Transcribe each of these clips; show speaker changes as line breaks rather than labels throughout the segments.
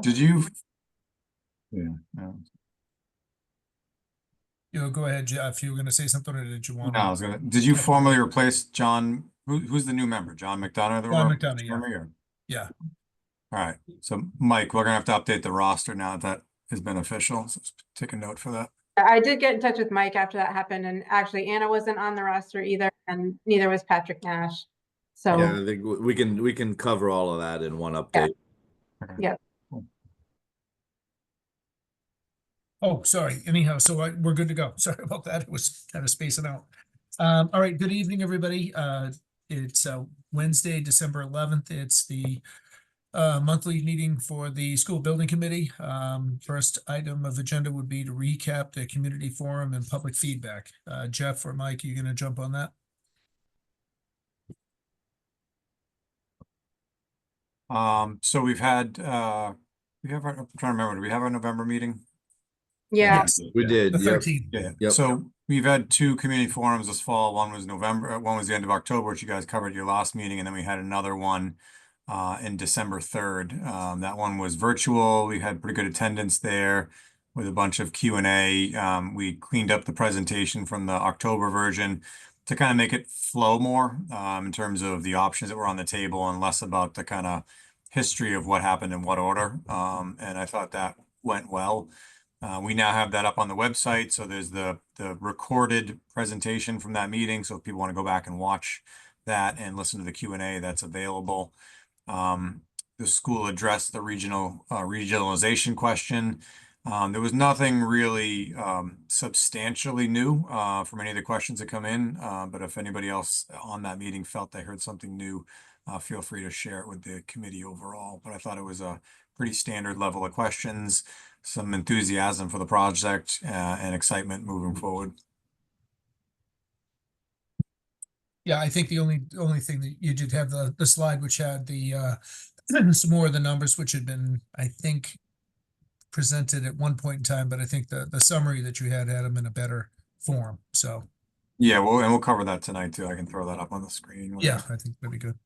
Did you? Yeah. No,
Go ahead, Jeff. You were going to say something, or did you want
I
to?
was gonna. Did you formally replace John? Who's the new member? John McDonough, the
John McDonough, yeah.
or?
Yeah.
All right. So, Mike, we're gonna have to update the roster now that has been official. So take a note for that.
I did get in touch with Mike after that happened, and actually Anna wasn't on the roster either, and neither was Patrick Nash. So
Yeah, I think we can cover all of that in one update.
Okay.
yeah.
Cool.
Oh, sorry. Anyhow, so we're good to go. Sorry about that. It was kind of spacing out. All right. Good evening, everybody. It's Wednesday, December 11th. It's the monthly meeting for the school building committee. First item of agenda would be to recap the community forum and public feedback. Jeff or Mike, you going to jump on that?
So we've had I'm trying to remember, do we have a November meeting?
Yeah.
Yes.
We did.
The
Yep.
13th.
Yeah.
Yep.
So we've had two community forums this fall. One was November, one was the end of October, which you guys covered at your last meeting, and then we had another one in December 3rd. That one was virtual. We had pretty good attendance there with a bunch of Q&A. We cleaned up the presentation from the October version to kind of make it flow more in terms of the options that were on the table and less about the kind of history of what happened in what order. And I thought that went well. We now have that up on the website, so there's the recorded presentation from that meeting. So if people want to go back and watch that and listen to the Q&A, that's available. The school addressed the regionalization question. There was nothing really substantially new from any of the questions that come in. But if anybody else on that meeting felt they heard something new, feel free to share it with the committee overall. But I thought it was a pretty standard level of questions, some enthusiasm for the project, and excitement moving forward.
Yeah, I think the only thing that you did have the slide which had the some more of the numbers which had been, I think, presented at one point in time, but I think the summary that you had them in a better form. So
Yeah, we'll cover that tonight too. I can throw that up on the screen.
yeah, I think that'd be good.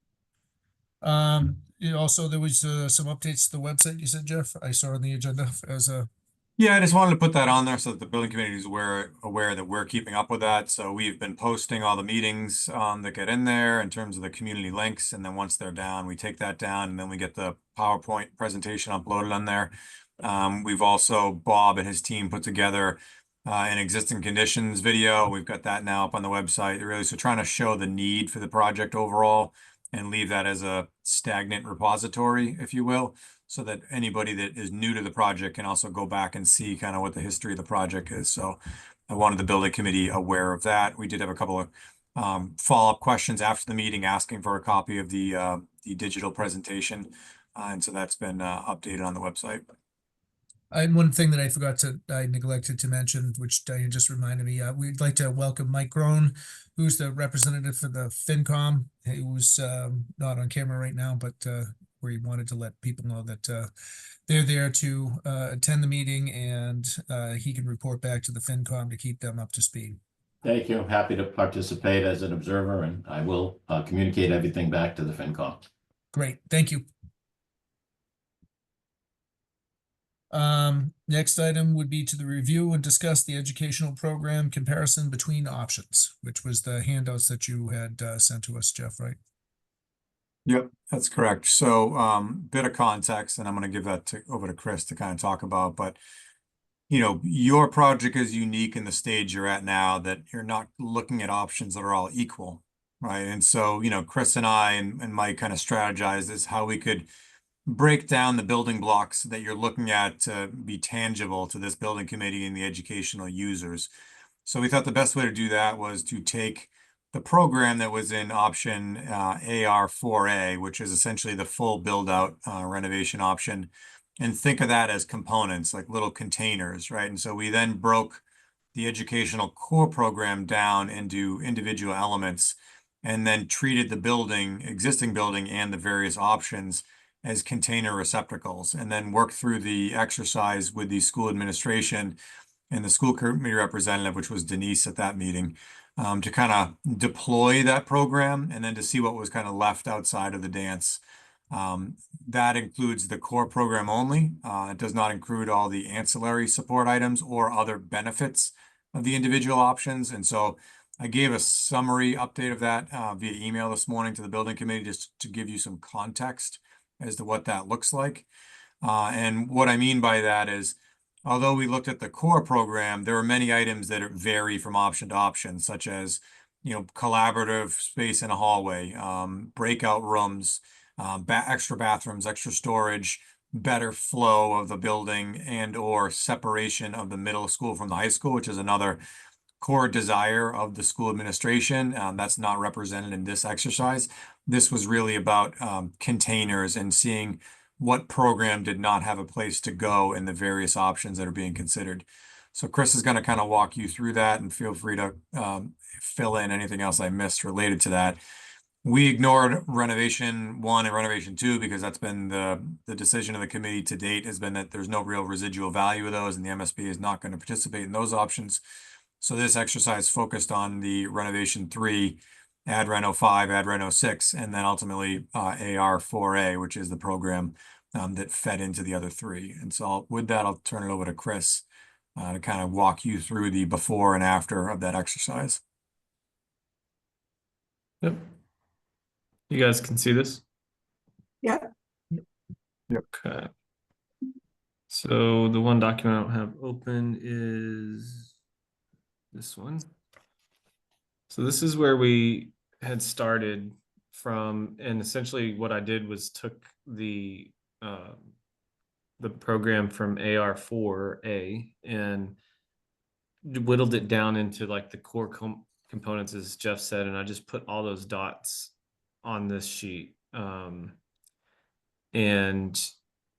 Also there was some updates to the website, you said, Jeff. I saw on the agenda as a
Yeah, I just wanted to put that on there so that the building committee is aware that we're keeping up with that. So we've been posting all the meetings that get in there in terms of the community links, and then once they're down, we take that down, and then we get the PowerPoint presentation uploaded on there. We've also, Bob and his team put together an existing conditions video. We've got that now up on the website. Really, so trying to show the need for the project overall and leave that as a stagnant repository, if you will, so that anybody that is new to the project can also go back and see kind of what the history of the project is. So I wanted the building committee aware of that. We did have a couple of follow-up questions after the meeting asking for a copy of the digital presentation. And so that's been updated on the website.
And one thing that I neglected to mention, which Diane just reminded me, we'd like to welcome Mike Groen, who's the representative for the FinCom, who's not on camera right now, but where he wanted to let people know that they're there to attend the meeting, and he can report back to the FinCom to keep them up to speed.
Thank you. I'm happy to participate as an observer, and I will communicate everything back to the FinCom.
Great, thank you. Next item would be to the review and discuss the educational program comparison between options, which was the handouts that you had sent to us, Jeff, right?
Yep, that's correct. So bit of context, and I'm going to give that over to Chris to kind of talk about, but your project is unique in the stage you're at now, that you're not looking at options that are all equal, right? And so, Chris and I and Mike kind of strategized as how we could break down the building blocks that you're looking at to be tangible to this building committee and the educational users. So we thought the best way to do that was to take the program that was in option AR4A, which is essentially the full build out renovation option, and think of that as components, like little containers, right? And so we then broke the educational core program down into individual elements and then treated the existing building and the various options as container receptacles, and then work through the exercise with the school administration and the school committee representative, which was Denise at that meeting, to kind of deploy that program and then to see what was kind of left outside of the dance. That includes the core program only. It does not include all the ancillary support items or other benefits of the individual options. And so I gave a summary update of that via email this morning to the building committee, just to give you some context as to what that looks like. And what I mean by that is, although we looked at the core program, there are many items that vary from option to option, such as, collaborative space in a hallway, breakout rooms, extra bathrooms, extra storage, better flow of the building, and or separation of the middle school from the high school, which is another core desire of the school administration. That's not represented in this exercise. This was really about containers and seeing what program did not have a place to go in the various options that are being considered. So Chris is going to kind of walk you through that, and feel free to fill in anything else I missed related to that. We ignored renovation 1 and renovation 2 because that's been the decision of the committee to date, has been that there's no real residual value of those, and the MSB is not going to participate in those options. So this exercise focused on the renovation 3, add reno 5, add reno 6, and then ultimately AR 4A, which is the program that fed into the other 3. And so with that, I'll turn it over to Chris to kind of walk you through the before and after of that exercise.
Yep. You guys can see this?
Yep.
Yep.
Okay. So the one document I don't have open is this one. So this is where we had started from, and essentially what I did was took the program from AR4A and whittled it down into like the core components, as Jeff said, and I just put all those dots on this sheet. And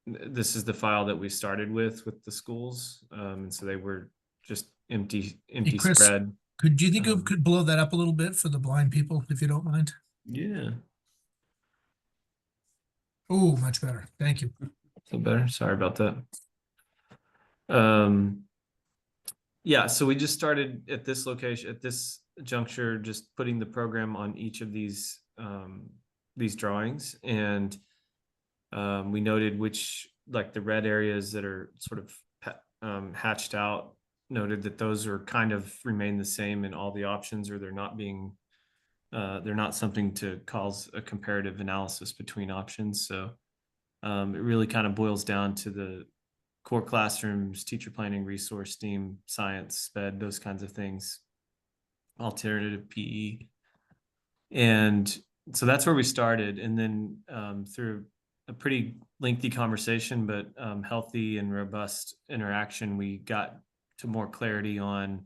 this is the file that we started with the schools. And so they were just empty
Chris,
spread.
Do you think you could blow that up a little bit for the blind people, if you don't mind?
Yeah.
Oh, much better. Thank you.
So better. Sorry about that. Yeah, so we just started at this location, at this juncture, just putting the program on each of these drawings, and we noted which, like the red areas that are sort of hatched out, noted that those are kind of remain the same in all the options, or they're not something to cause a comparative analysis between options. So it really kind of boils down to the core classrooms, teacher planning, resource, STEAM, science, SPED, those kinds of things, alternative PE. And so that's where we started. And then through a pretty lengthy conversation, but healthy and robust interaction, we got to more clarity on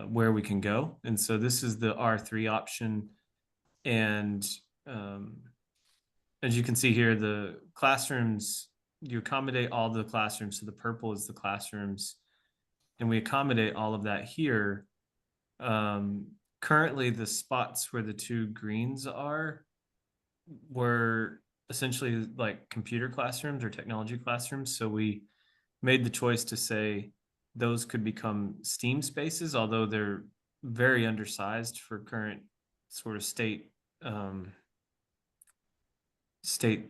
where we can go. And so this is the R3 option. And as you can see here, the classrooms, you accommodate all the classrooms. So the purple is the classrooms, and we accommodate all of that here. Currently, the spots where the 2 greens are were essentially like computer classrooms or technology classrooms. So we made the choice to say those could become STEAM spaces, although they're very undersized for current sort of state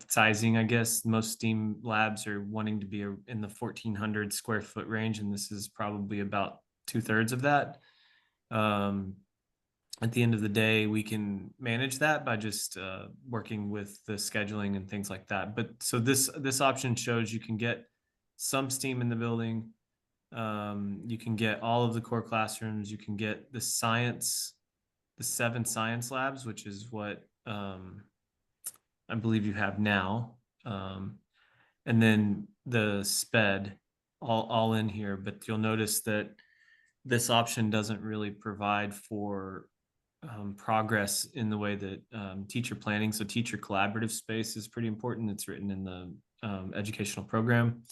sizing. I guess most STEAM labs are wanting to be in the 1,400 square foot range, and this is probably about 2/3 of that. At the end of the day, we can manage that by just working with the scheduling and things like that. But so this option shows you can get some STEAM in the building. You can get all of the core classrooms. You can get the 7 science labs, which is what I believe you have now. And then the SPED all in here, but you'll notice that this option doesn't really provide for progress in the way that teacher planning. So teacher collaborative space is pretty important. It's written in the educational program.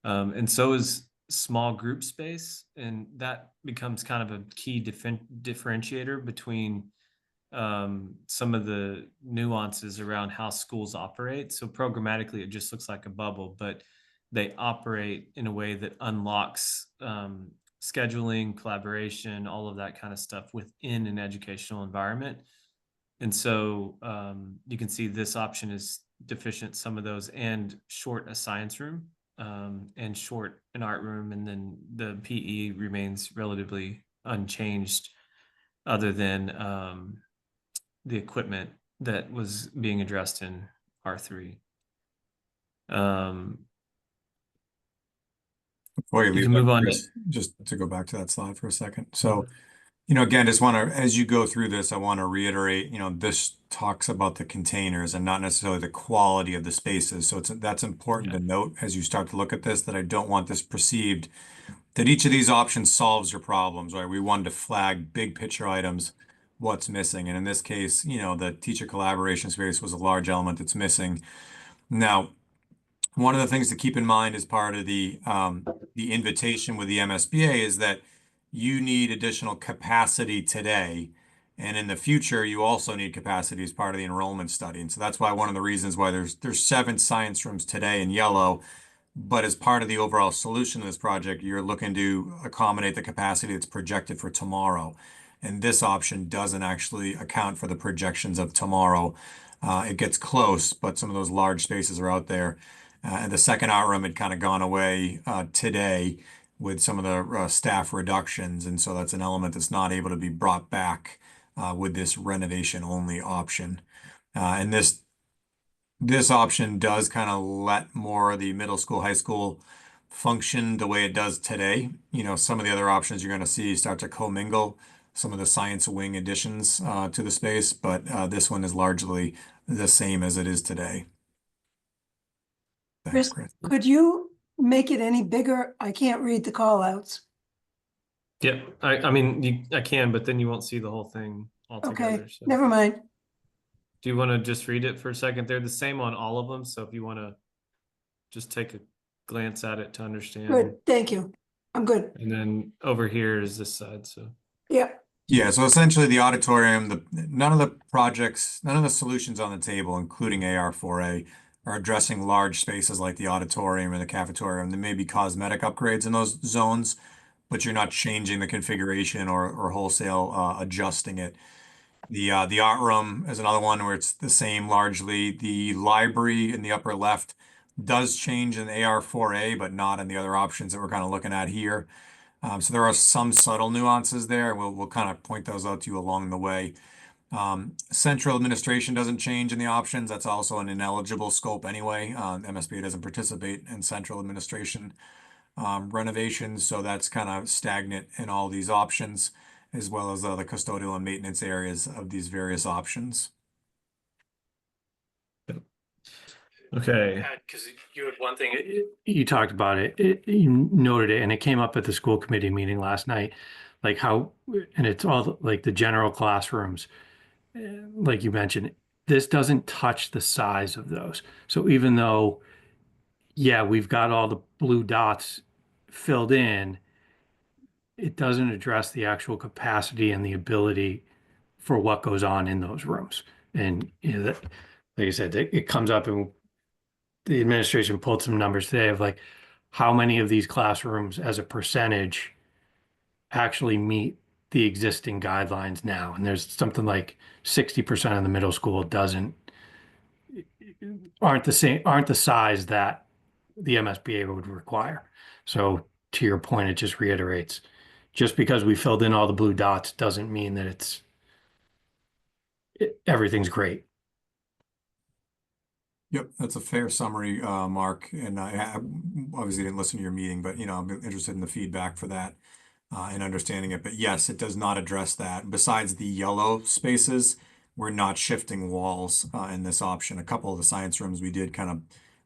And so is small group space. And that becomes kind of a key differentiator between some of the nuances around how schools operate. So programmatically, it just looks like a bubble, but they operate in a way that unlocks scheduling, collaboration, all of that kind of stuff within an educational environment. And so you can see this option is deficient some of those, and short a science room and short an art room, and then the PE remains relatively unchanged other than the equipment that was being addressed in R3.
Before you
You
leave,
can move on to-
Chris, just to go back to that slide for a second. So, you know, again, just want to, as you go through this, I want to reiterate, you know, this talks about the containers and not necessarily the quality of the spaces. So that's important to note as you start to look at this, that I don't want this perceived that each of these options solves your problems, right? We wanted to flag big picture items, what's missing. And in this case, you know, the teacher collaboration space was a large element that's missing. Now, one of the things to keep in mind as part of the invitation with the MSBA is that you need additional capacity today. And in the future, you also need capacity as part of the enrollment study. And so that's why one of the reasons why there's 7 science rooms today in yellow. But as part of the overall solution to this project, you're looking to accommodate the capacity that's projected for tomorrow. And this option doesn't actually account for the projections of tomorrow. It gets close, but some of those large spaces are out there. And the second art room had kind of gone away today with some of the staff reductions. And so that's an element that's not able to be brought back with this renovation only option. And this option does kind of let more of the middle school, high school function the way it does today. You know, some of the other options you're going to see start to commingle some of the science wing additions to the space, but this one is largely the same as it is today. Thanks,
Chris,
Chris.
could you make it any bigger? I can't read the call outs.
Yeah, I mean, I can, but then you won't see the whole thing
Okay,
altogether. So.
never mind.
Do you want to just read it for a second? They're the same on all of them. So if you want to just take a glance at it to understand.
Good, thank you. I'm good.
And then over here is this side. So
Yeah,
Yeah, so essentially the auditorium, none of the projects, none of the solutions on the table, including AR4A, are addressing large spaces like the auditorium or the cafeteria. There may be cosmetic upgrades in those zones, but you're not changing the configuration or wholesale adjusting it. The art room is another one where it's the same largely. The library in the upper left does change in AR4A, but not in the other options that we're kind of looking at here. So there are some subtle nuances there. We'll kind of point those out to you along the way. Central administration doesn't change in the options. That's also an ineligible scope anyway. MSBA doesn't participate in central administration renovations, so that's kind of stagnant in all these options, as well as the custodial and maintenance areas of these various options.
okay.
Because you had one thing, you talked about it, you noted it, and it came up at the school committee meeting last night, like how, and it's all like the general classrooms, like you mentioned, this doesn't touch the size of those. So even though, yeah, we've got all the blue dots filled in, it doesn't address the actual capacity and the ability for what goes on in those rooms. And you know, that, like I said, it comes up, and the administration pulled some numbers today of like how many of these classrooms as a percentage actually meet the existing guidelines now. And there's something like 60% of the middle school aren't the size that the MSBA would require. So to your point, it just reiterates, just because we filled in all the blue dots doesn't mean that everything's great.
Yep, that's a fair summary, Mark. And I obviously didn't listen to your meeting, but you know, I'm interested in the feedback for that and understanding it. But yes, it does not address that. Besides the yellow spaces, we're not shifting walls in this option. A couple of the science rooms, we did kind of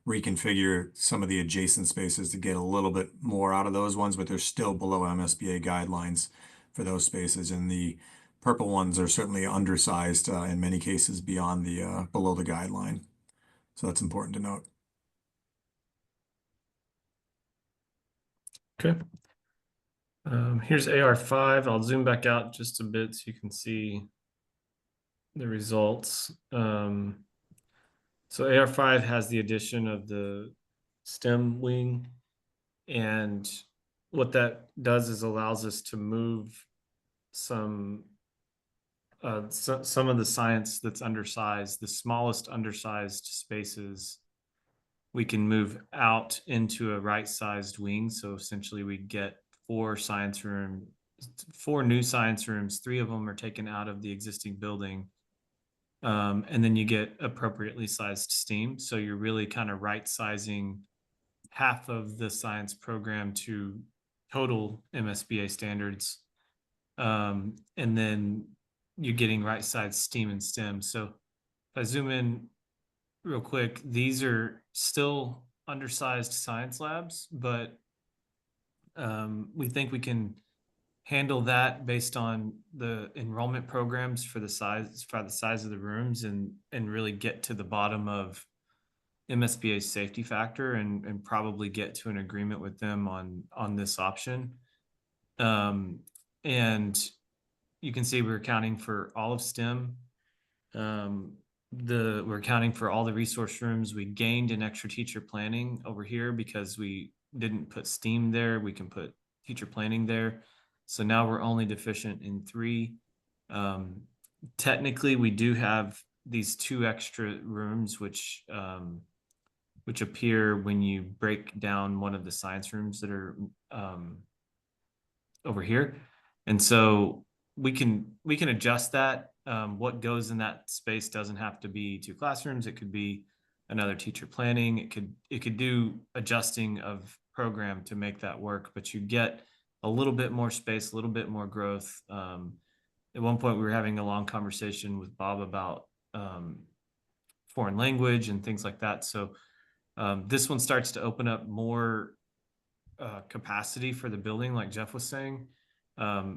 reconfigure some of the adjacent spaces to get a little bit more out of those ones, but they're still below MSBA guidelines for those spaces. And the purple ones are certainly undersized in many cases beyond the below the guideline. So that's important to note.
Okay. Here's AR5. I'll zoom back out just a bit so you can see the results. So AR5 has the addition of the STEM wing, and what that does is allows us to move some some of the science that's undersized, the smallest undersized spaces, we can move out into a right-sized wing. So essentially we get 4 new science rooms. 3 of them are taken out of the existing building. And then you get appropriately sized STEAM. So you're really kind of right-sizing half of the science program to total MSBA standards. And then you're getting right-sized STEAM and STEM. So if I zoom in real quick, these are still undersized science labs, but we think we can handle that based on the enrollment programs for the size of the rooms, and really get to the bottom of MSBA's safety factor, and probably get to an agreement with them on this option. And you can see we're accounting for all of STEM. We're accounting for all the resource rooms. We gained an extra teacher planning over here because we didn't put STEAM there. We can put teacher planning there. So now we're only deficient in 3. Technically, we do have these 2 extra rooms, which appear when you break down one of the science rooms that are over here. And so we can adjust that. What goes in that space doesn't have to be 2 classrooms. It could be another teacher planning. It could do adjusting of program to make that work, but you get a little bit more space, a little bit more growth. At one point we were having a long conversation with Bob about foreign language and things like that. So this one starts to open up more capacity for the building, like Jeff was saying.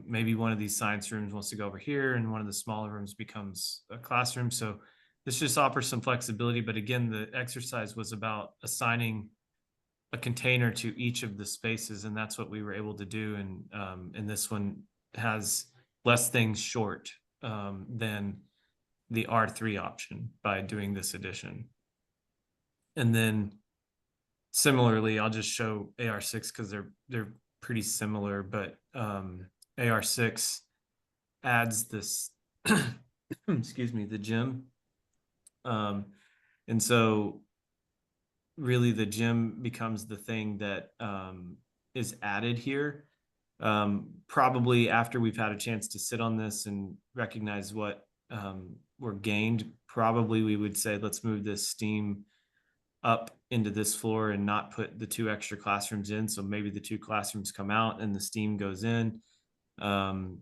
Maybe one of these science rooms wants to go over here and one of the smaller rooms becomes a classroom. So this just offers some flexibility. But again, the exercise was about assigning a container to each of the spaces, and that's what we were able to do. And this one has less things short than the R3 option by doing this addition. And then similarly, I'll just show AR6 because they're pretty similar, but AR6 adds this excuse me, the gym. And so really the gym becomes the thing that is added here. Probably after we've had a chance to sit on this and recognize what were gained, probably we would say, let's move this STEAM up into this floor and not put the 2 extra classrooms in. So maybe the 2 classrooms come out and the STEAM goes in. And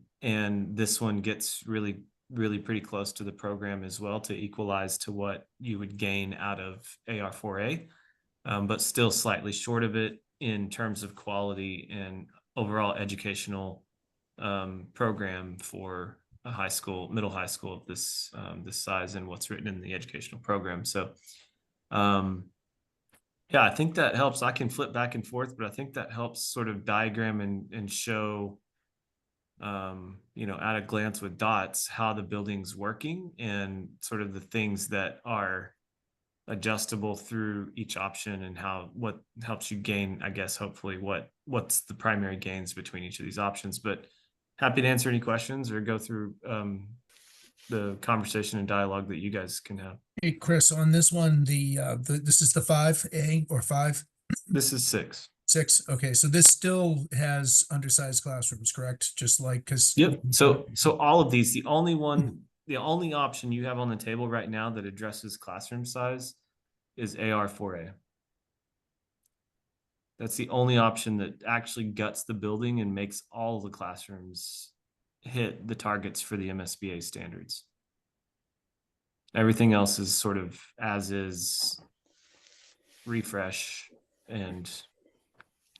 this one gets really pretty close to the program as well to equalize to what you would gain out of AR4A, but still slightly short of it in terms of quality and overall educational program for a middle high school of this size and what's written in the educational program. So yeah, I think that helps. I can flip back and forth, but I think that helps sort of diagram and show, at a glance with dots, how the building's working and sort of the things that are adjustable through each option, and what helps you gain, I guess, hopefully what's the primary gains between each of these options. But happy to answer any questions or go through the conversation and dialogue that you guys can have.
Hey, Chris, on this one, this is the 5A or 5?
This is 6.
6. Okay, so this still has undersized classrooms, correct? Just like, because
Yep. So all of these, the only option you have on the table right now that addresses classroom size is AR4A. That's the only option that actually guts the building and makes all the classrooms hit the targets for the MSBA standards. Everything else is sort of as is, refresh, and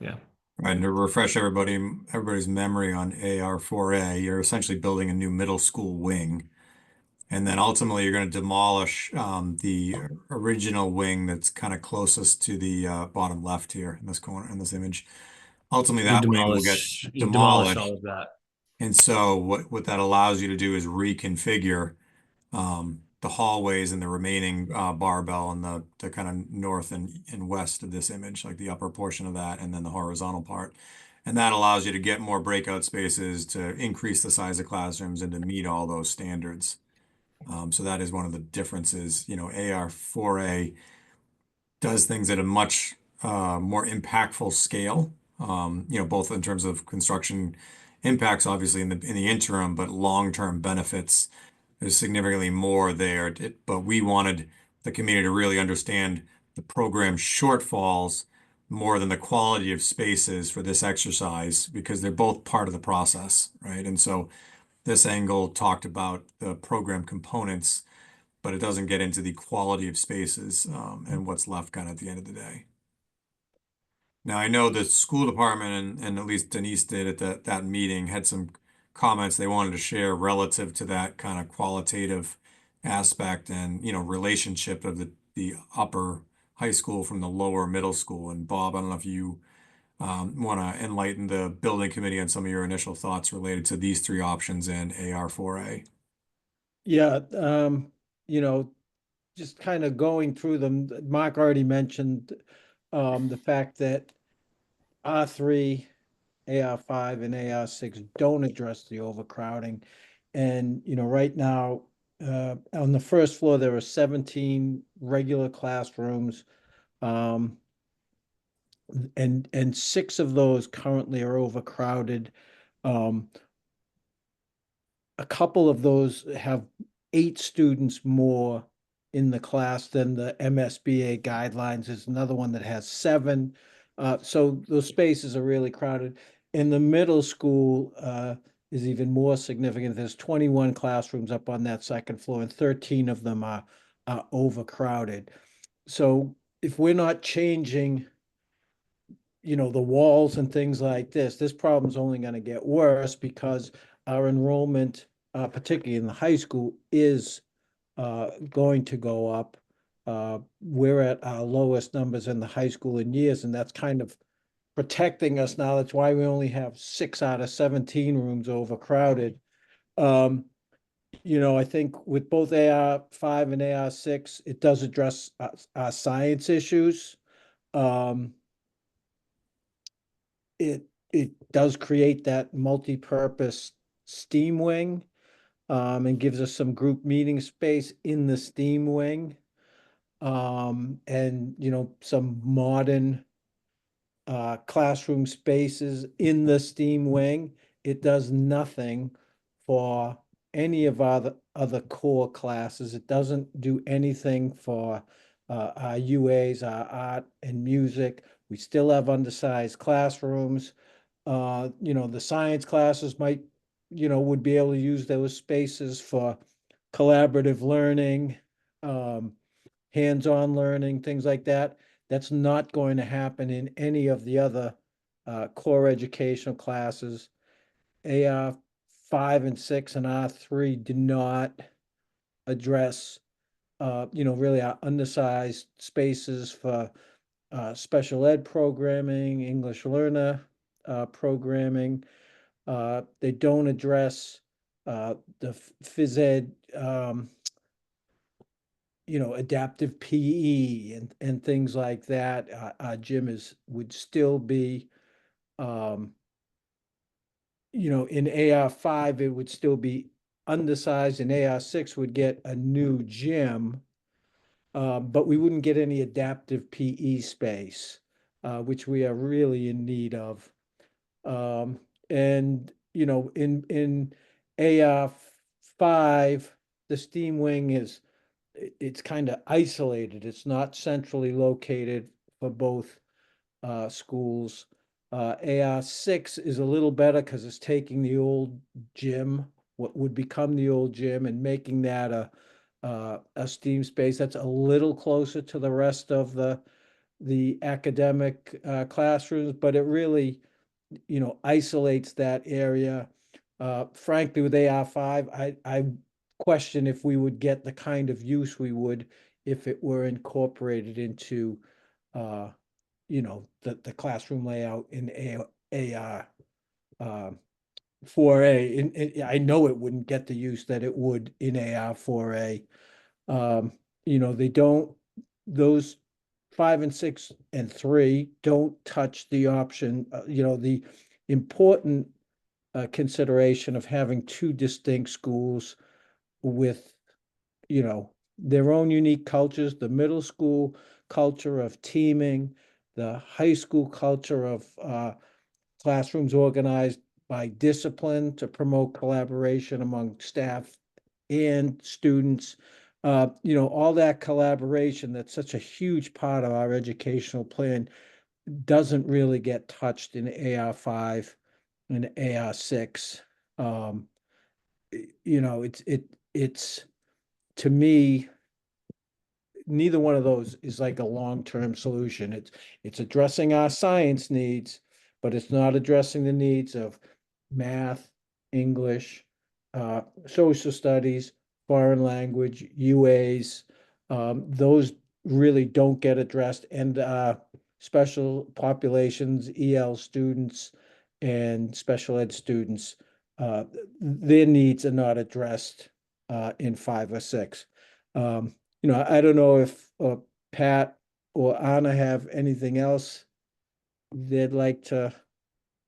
yeah.
And to refresh everybody's memory on AR4A, you're essentially building a new middle school wing. And then ultimately you're going to demolish the original wing that's kind of closest to the bottom left here in this corner, in this image. Ultimately that wing will get demolished.
All of that.
And so what that allows you to do is reconfigure the hallways and the remaining barbell and the kind of north and west of this image, like the upper portion of that, and then the horizontal part. And that allows you to get more breakout spaces, to increase the size of classrooms and to meet all those standards. So that is one of the differences. You know, AR4A does things at a much more impactful scale. You know, both in terms of construction impacts, obviously in the interim, but long-term benefits. There's significantly more there. But we wanted the community to really understand the program shortfalls more than the quality of spaces for this exercise, because they're both part of the process, right? And so this angle talked about the program components, but it doesn't get into the quality of spaces and what's left kind of at the end of the day. Now, I know the school department and at least Denise did at that meeting had some comments they wanted to share relative to that kind of qualitative aspect and, you know, relationship of the upper high school from the lower middle school. And Bob, I don't know if you want to enlighten the building committee on some of your initial thoughts related to these three options in AR4A.
Yeah, you know, just kind of going through them, Mark already mentioned the fact that R3, AR5, and AR6 don't address the overcrowding. And, you know, right now, on the first floor, there are 17 regular classrooms. And 6 of those currently are overcrowded. A couple of those have 8 students more in the class than the MSBA guidelines. There's another one that has 7. So those spaces are really crowded. In the middle school is even more significant. There's 21 classrooms up on that second floor, and 13 of them are overcrowded. So if we're not changing, you know, the walls and things like this problem's only going to get worse, because our enrollment, particularly in the high school, is going to go up. We're at our lowest numbers in the high school in years, and that's kind of protecting us now. That's why we only have 6 out of 17 rooms overcrowded. You know, I think with both AR5 and AR6, it does address our science issues. It does create that multi-purpose STEAM wing, and gives us some group meeting space in the STEAM wing. And, you know, some modern classroom spaces in the STEAM wing. It does nothing for any of our other core classes. It doesn't do anything for our UAs, our art and music. We still have undersized classrooms. You know, the science classes might, you know, would be able to use those spaces for collaborative learning, hands-on learning, things like that. That's not going to happen in any of the other core educational classes. AR5 and 6 and R3 do not address, you know, really our undersized spaces for special ed programming, English learner programming. They don't address the phys ed, you know, adaptive PE and things like that. Our gym would still be, you know, in AR5, it would still be undersized, and AR6 would get a new gym, but we wouldn't get any adaptive PE space, which we are really in need of. And, you know, in AR5, the STEAM wing it's kind of isolated. It's not centrally located for both schools. AR6 is a little better because it's taking the old gym, what would become the old gym, and making that a STEAM space that's a little closer to the rest of the academic classrooms, but it really, you know, isolates that area. Frankly, with AR5, I question if we would get the kind of use we would if it were incorporated into, you know, the classroom layout in AR 4A. And I know it wouldn't get the use that it would in AR 4A. You know, those 5 and 6 and 3 don't touch the option, you know, the important consideration of having two distinct schools with, you know, their own unique cultures, the middle school culture of teaming, the high school culture of classrooms organized by discipline to promote collaboration among staff and students. You know, all that collaboration that's such a huge part of our educational plan doesn't really get touched in AR5 and AR6. You know, it's to me, neither one of those is like a long-term solution. It's addressing our science needs, but it's not addressing the needs of math, English, social studies, foreign language, UAs. Those really don't get addressed, and special populations, EL students and special ed students, their needs are not addressed in 5 or 6. You know, I don't know if Pat or Anna have anything else they'd like to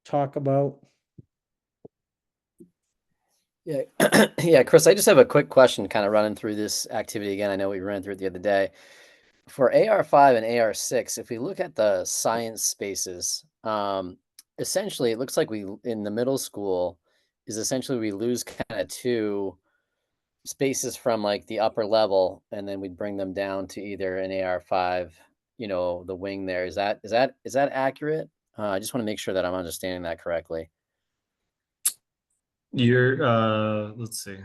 talk about.
Yeah, yeah, Chris, I just have a quick question kind of running through this activity again. I know we ran through it the other day. For AR5 and AR6, if we look at the science spaces, essentially it looks like we in the middle school is essentially we lose kind of 2 spaces from like the upper level, and then we'd bring them down to either an AR5, you know, the wing there. Is that accurate? I just want to make sure that I'm understanding that correctly.
You're let's see.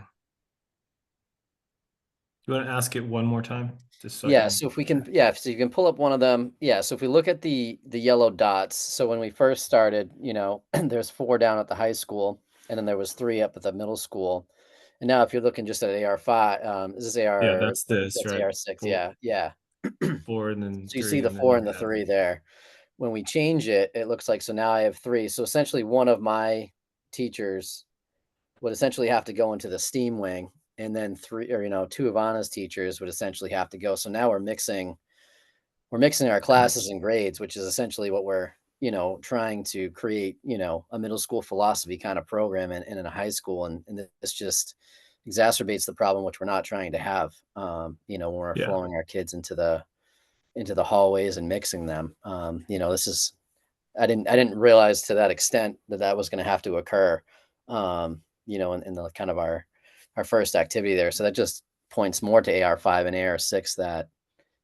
You want to ask it one more time? Just so I
Yeah,
can-
so if we can, yeah, so you can pull up one of them. Yeah, so if we look at the yellow dots, so when we first started, you know, there's 4 down at the high school, and then there was 3 up at the middle school. And now if you're looking just at AR5, is this AR?
Yeah, that's this,
That's
right?
AR6, yeah, yeah.
4 and then
So you
3,
see the
and then
4
you
and the
have-
3 there. When we change it, it looks like, so now I have 3. So essentially one of my teachers would essentially have to go into the STEAM wing, and then 3, or, you know, 2 of Anna's teachers would essentially have to go. So now we're mixing our classes and grades, which is essentially what we're, you know, trying to create, you know, a middle school philosophy kind of program and in a high school. And this just exacerbates the problem, which we're not trying to have, you know, when we're
Yeah.
flowing our kids into the hallways and mixing them. You know, this is, I didn't realize to that extent that was going to have to occur, you know, in the kind of our first activity there. So that just points more to AR5 and AR6 that,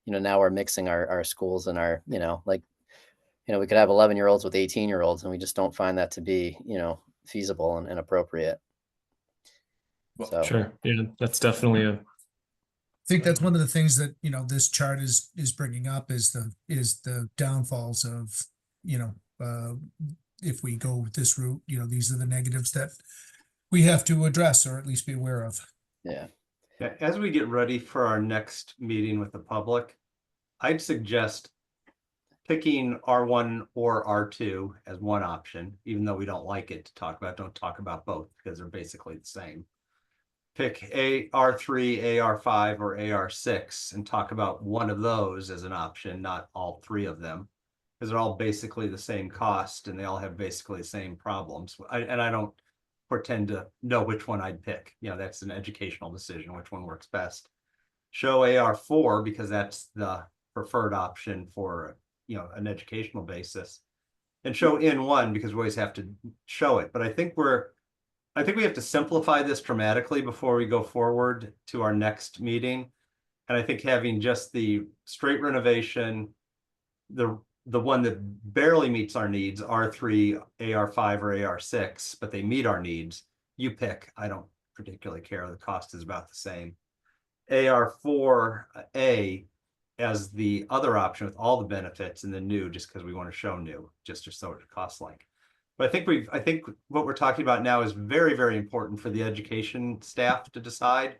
you know, now we're mixing our schools and our, you know, like, you know, we could have 11-year-olds with 18-year-olds, and we just don't find that to be, you know, feasible and appropriate. So
Sure. Yeah, that's definitely a
I think that's one of the things that, you know, this chart is bringing up is the downfalls of, you know, if we go this route, you know, these are the negatives that we have to address or at least be aware of.
yeah.
Yeah, as we get ready for our next meeting with the public, I'd suggest picking R1 or R2 as one option, even though we don't like it to talk about, don't talk about both because they're basically the same. Pick AR3, AR5, or AR6 and talk about one of those as an option, not all 3 of them, because they're all basically the same cost and they all have basically the same problems. And I don't pretend to know which one I'd pick. You know, that's an educational decision, which one works best. Show AR4 because that's the preferred option for, you know, an educational basis. And show N1 because we always have to show it. But I think we have to simplify this dramatically before we go forward to our next meeting. And I think having just the straight renovation, the one that barely meets our needs, R3, AR5, or AR6, but they meet our needs, you pick. I don't particularly care. The cost is about the same. AR4A as the other option with all the benefits, and the new just because we want to show new, just to show what it costs like. But I think what we're talking about now is very, very important for the education staff to decide.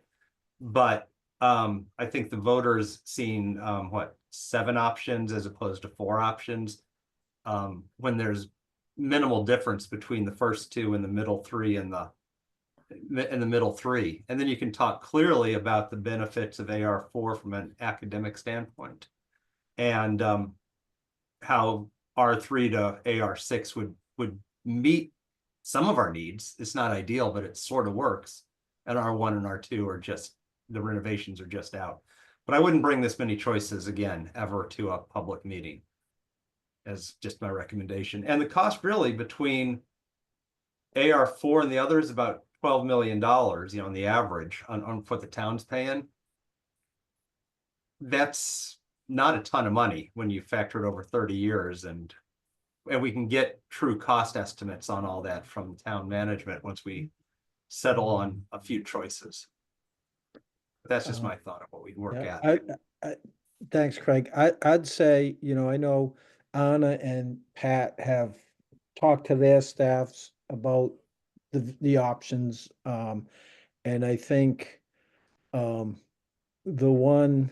But I think the voters seeing what, 7 options as opposed to 4 options, when there's minimal difference between the first 2 and the middle 3 and the middle 3. And then you can talk clearly about the benefits of AR4 from an academic standpoint, and how R3 to AR6 would meet some of our needs. It's not ideal, but it sort of works. And R1 and R2 are just, the renovations are just out. But I wouldn't bring this many choices again, ever to a public meeting as just my recommendation. And the cost really between AR4 and the other is about $12 million, you know, on the average on what the town's paying. That's not a ton of money when you factor it over 30 years, and we can get true cost estimates on all that from town management once we settle on a few choices. But that's just my thought of what we'd work
Yeah,
at.
thanks, Craig. I'd say, you know, I know Anna and Pat have talked to their staffs about the options. And I think the one,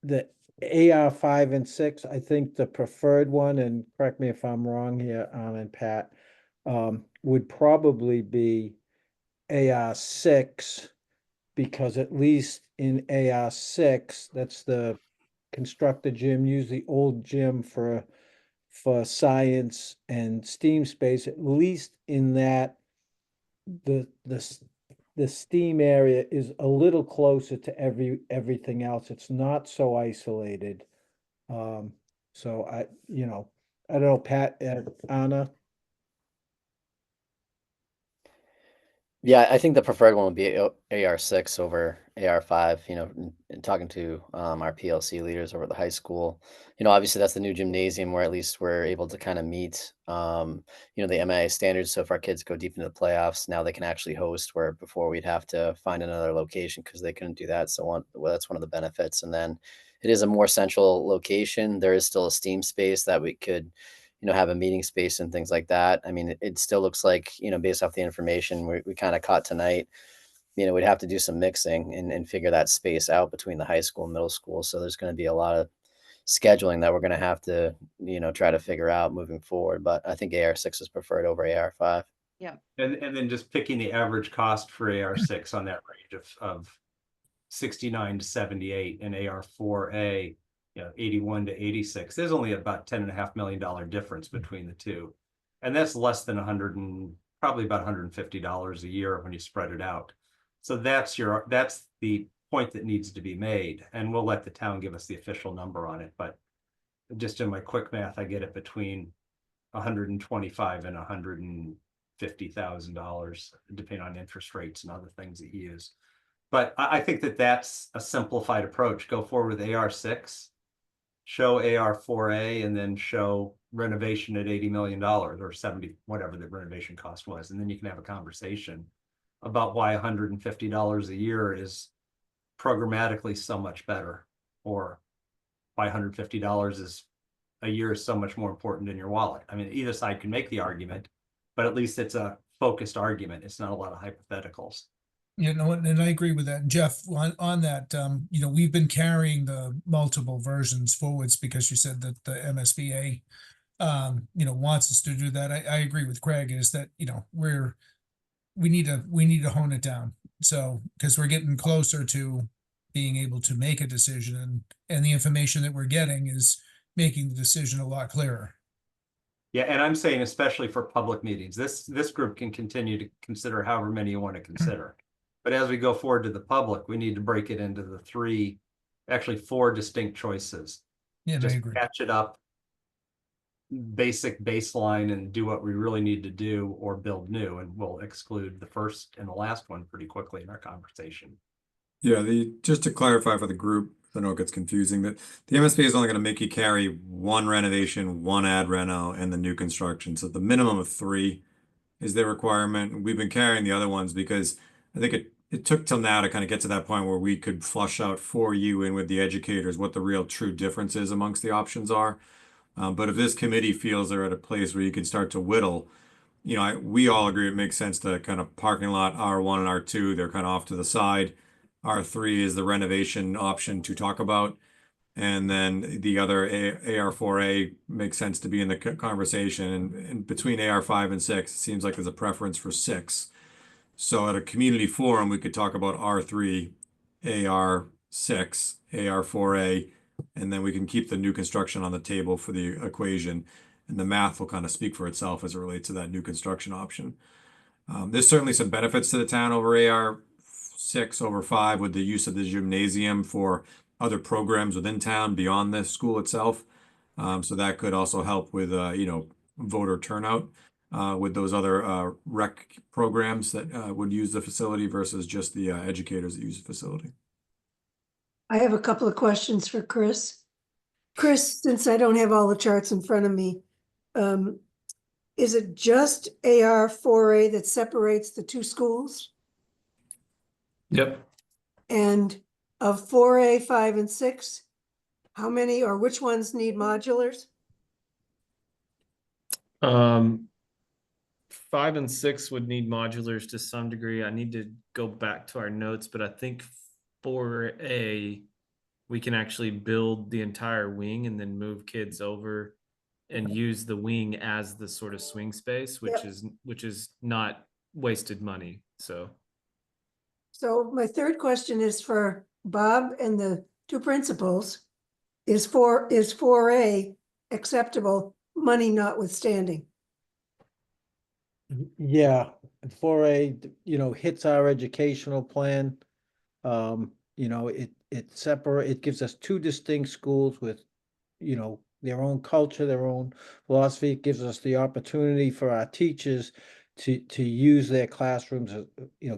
the AR5 and 6, I think the preferred one, and correct me if I'm wrong here, Anna and Pat, would probably be AR6, because at least in AR6, that's the construct a gym, use the old gym for science and STEAM space. At least in that, the STEAM area is a little closer to everything else. It's not so isolated. So I don't know, Pat, Anna.
Yeah, I think the preferred one would be AR6 over AR5, you know, and talking to our PLC leaders over at the high school. You know, obviously that's the new gymnasium where at least we're able to kind of meet, you know, the MIA standards. So if our kids go deep into the playoffs, now they can actually host, where before we'd have to find another location because they couldn't do that. Well, that's one of the benefits. And then it is a more central location. There is still a STEAM space that we could, you know, have a meeting space and things like that. I mean, it still looks like, you know, based off the information we kind of caught tonight, you know, we'd have to do some mixing and figure that space out between the high school and middle school. So there's going to be a lot of scheduling that we're going to have to, you know, try to figure out moving forward. But I think AR6 is preferred over AR5.
And then just picking the average cost for AR6 on that range of 69 to 78, and AR4A, you know, 81 to 86. There's only about $10.5 million difference between the two. And that's less than probably about $150 a year when you spread it out. So that's the point that needs to be made. And we'll let the town give us the official number on it. But just in my quick math, I get it between $125,000 and $150,000, depending on interest rates and other things that you use. But I think that's a simplified approach. Go forward with AR6, show AR4A, and then show renovation at $80 million or 70, whatever the renovation cost was. And then you can have a conversation about why $150 a year is programmatically so much better, or why $150 is a year is so much more important in your wallet. I mean, either side can make the argument, but at least it's a focused argument. It's not a lot of hypotheticals.
You know, and I agree with that. And Jeff, on that, you know, we've been carrying the multiple versions forwards because you said that the MSBA, you know, wants us to do that. I agree with Craig, is that, you know, we need to hone it down. So, because we're getting closer to being able to make a decision, and the information that we're getting is making the decision a lot clearer.
Yeah, and I'm saying especially for public meetings, this group can continue to consider however many you want to consider. But as we go forward to the public, we need to break it into the four distinct choices.
Yeah,
Just
I agree.
catch it up, basic baseline, and do what we really need to do, or build new. And we'll exclude the first and the last one pretty quickly in our conversation.
Yeah, just to clarify for the group, I know it gets confusing, that the MSBA is only going to make you carry one renovation, one ad reno, and the new construction. So the minimum of 3 is their requirement. We've been carrying the other ones because I think it took till now to kind of get to that point where we could flush out for you and with the educators what the real true differences amongst the options are. But if this committee feels they're at a place where you can start to whittle, you know, we all agree it makes sense to kind of parking lot R1 and R2, they're kind of off to the side. R3 is the renovation option to talk about. And then the other AR4A makes sense to be in the conversation. And between AR5 and 6, it seems like there's a preference for 6. So at a community forum, we could talk about R3, AR6, AR4A, and then we can keep the new construction on the table for the equation. and the math will kind of speak for itself as it relates to that new construction option. There's certainly some benefits to the town over AR6 over 5 with the use of the gymnasium for other programs within town beyond the school itself. So that could also help with, voter turnout with those other rec programs that would use the facility versus just the educators that use the facility.
I have a couple of questions for Chris. Chris, since I don't have all the charts in front of me, is it just AR4A that separates the two schools?
Yep.
And of 4A, 5, and 6, how many or which ones need modulars?
5 and 6 would need modulars to some degree. I need to go back to our notes, but I think 4A, we can actually build the entire wing and then move kids over and use the wing as the sort of swing space, which is not wasted money. So
My third question is for Bob and the two principals. Is 4A acceptable, money notwithstanding?
Yeah, 4A, hits our educational plan. It gives us two distinct schools with, their own culture, their own philosophy. It gives us the opportunity for our teachers to use their classrooms,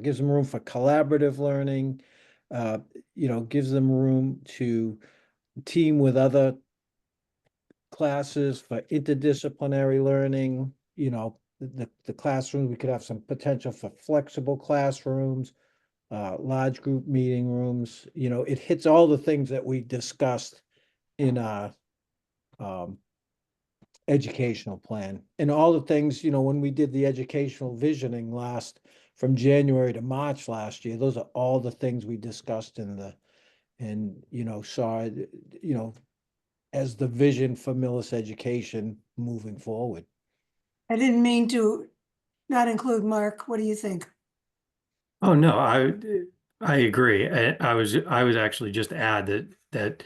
gives them room for collaborative learning, gives them room to team with other classes for interdisciplinary learning. The classroom, we could have some potential for flexible classrooms, large group meeting rooms. It hits all the things that we discussed in our educational plan, and all the things, when we did the educational visioning from January to March last year, those are all the things we discussed saw, as the vision for Millis education moving forward.
I didn't mean to not include Mark. What do you think?
Oh, no, I agree. I was actually just add that,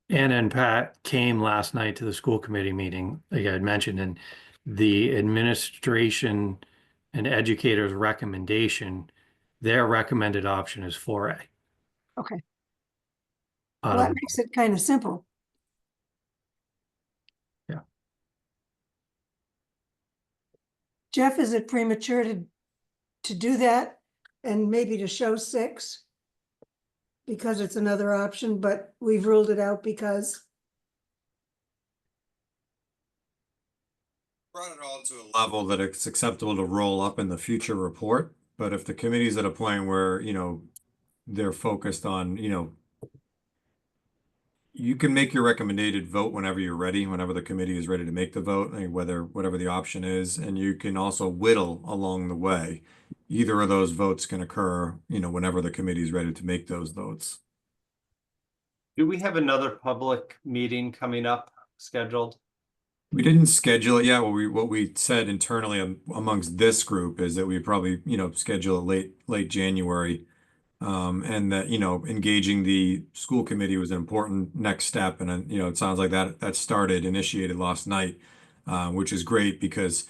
Anna and Pat came last night to the school committee meeting, like I had mentioned, and the administration and educators' recommendation, their recommended option is 4A.
Okay. Well, that makes it kind of simple.
Yeah.
Jeff, is it premature to do that and maybe to show 6? Because it's another option, but we've ruled it out because.
Brought it all to a level that it's acceptable to roll up in the future report. But if the committee's at a point where, they're focused on, you can make your recommended vote whenever you're ready, whenever the committee is ready to make the vote, whatever the option is. And you can also whittle along the way. Either of those votes can occur, whenever the committee is ready to make those votes.
Do we have another public meeting coming up scheduled?
We didn't schedule it yet. What we said internally amongst this group is that we probably, schedule it late January. And that, engaging the school committee was an important next step. And, it sounds like that initiated last night, which is great because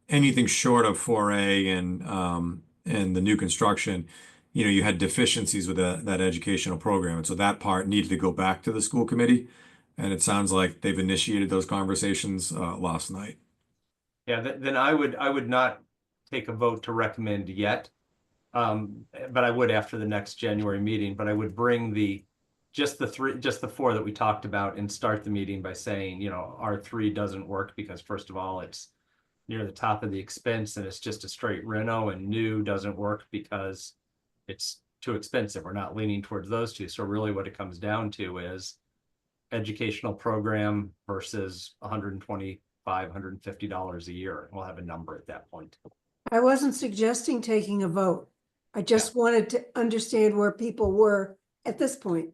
anything short of 4A and the new construction, you had deficiencies with that educational program. And so that part needed to go back to the school committee. And it sounds like they've initiated those conversations last night.
Yeah, then I would not take a vote to recommend yet. But I would after the next January meeting, but I would bring just the 4 that we talked about and start the meeting by saying, R3 doesn't work because first of all, it's near the top of the expense and it's just a straight reno, and new doesn't work because it's too expensive. We're not leaning towards those two. So really what it comes down to is educational program versus $125, $150 a year. We'll have a number at that point.
I wasn't suggesting taking a vote. I just wanted to understand where people were at this point.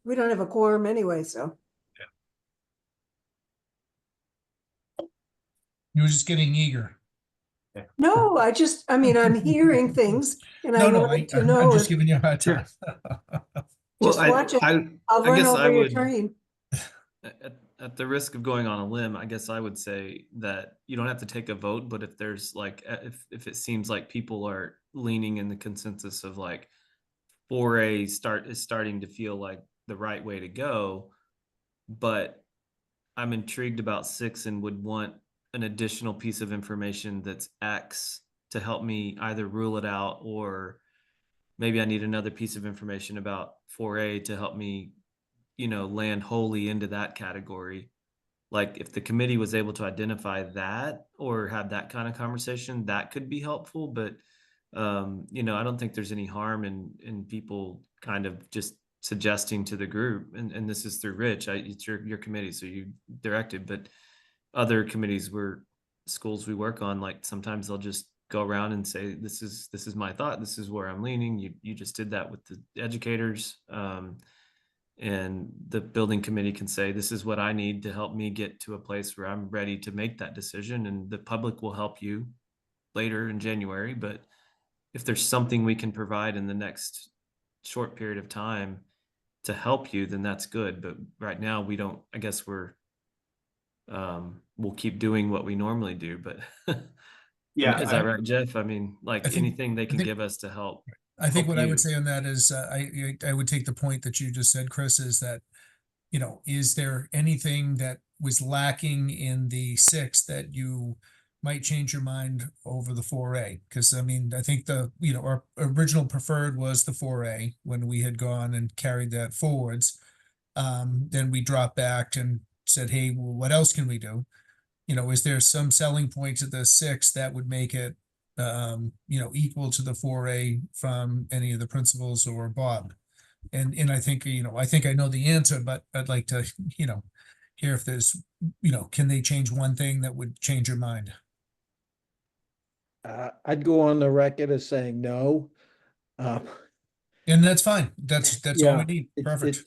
We don't have a quorum anyway, so.
You were just getting eager.
No, I'm hearing things and I wanted to know.
I'm just giving you a hard time.
Just watch it. I'll run over your train.
at the risk of going on a limb, I guess I would say that you don't have to take a vote, but if there's like, if it seems like people are leaning in the consensus of like 4A is starting to feel like the right way to go, but I'm intrigued about 6 and would want an additional piece of information that's X to help me either rule it out, or maybe I need another piece of information about 4A to help me, land wholly into that category. Like if the committee was able to identify that or have that kind of conversation, that could be helpful. But I don't think there's any harm in people kind of just suggesting to the group, and this is through Rich. It's your committee, so you directed, but other committees where schools we work on, like sometimes they'll just go around and say, this is my thought, this is where I'm leaning. You just did that with the educators. And the building committee can say, this is what I need to help me get to a place where I'm ready to make that decision. And the public will help you later in January. But if there's something we can provide in the next short period of time to help you, then that's good. But right now we don't, I guess we'll keep doing what we normally do. But
Yeah,
is that right, Jeff? I mean, like
I think-
anything they can
think-
give us to help.
I think
help
what I
you.
would say on that is, I would take the point that you just said, Chris, is that, is there anything that was lacking in the 6 that you might change your mind over the 4A? Because I mean, I think our original preferred was the 4A when we had gone and carried that forwards. Then we dropped back and said, hey, well, what else can we do? Is there some selling point to the 6 that would make it equal to the 4A from any of the principals or Bob? And I think, I think I know the answer, but I'd like to, hear if there's, can they change one thing that would change your mind?
I'd go on the record as saying no.
And that's fine. That's all we
Yeah,
need.
it's-
Perfect.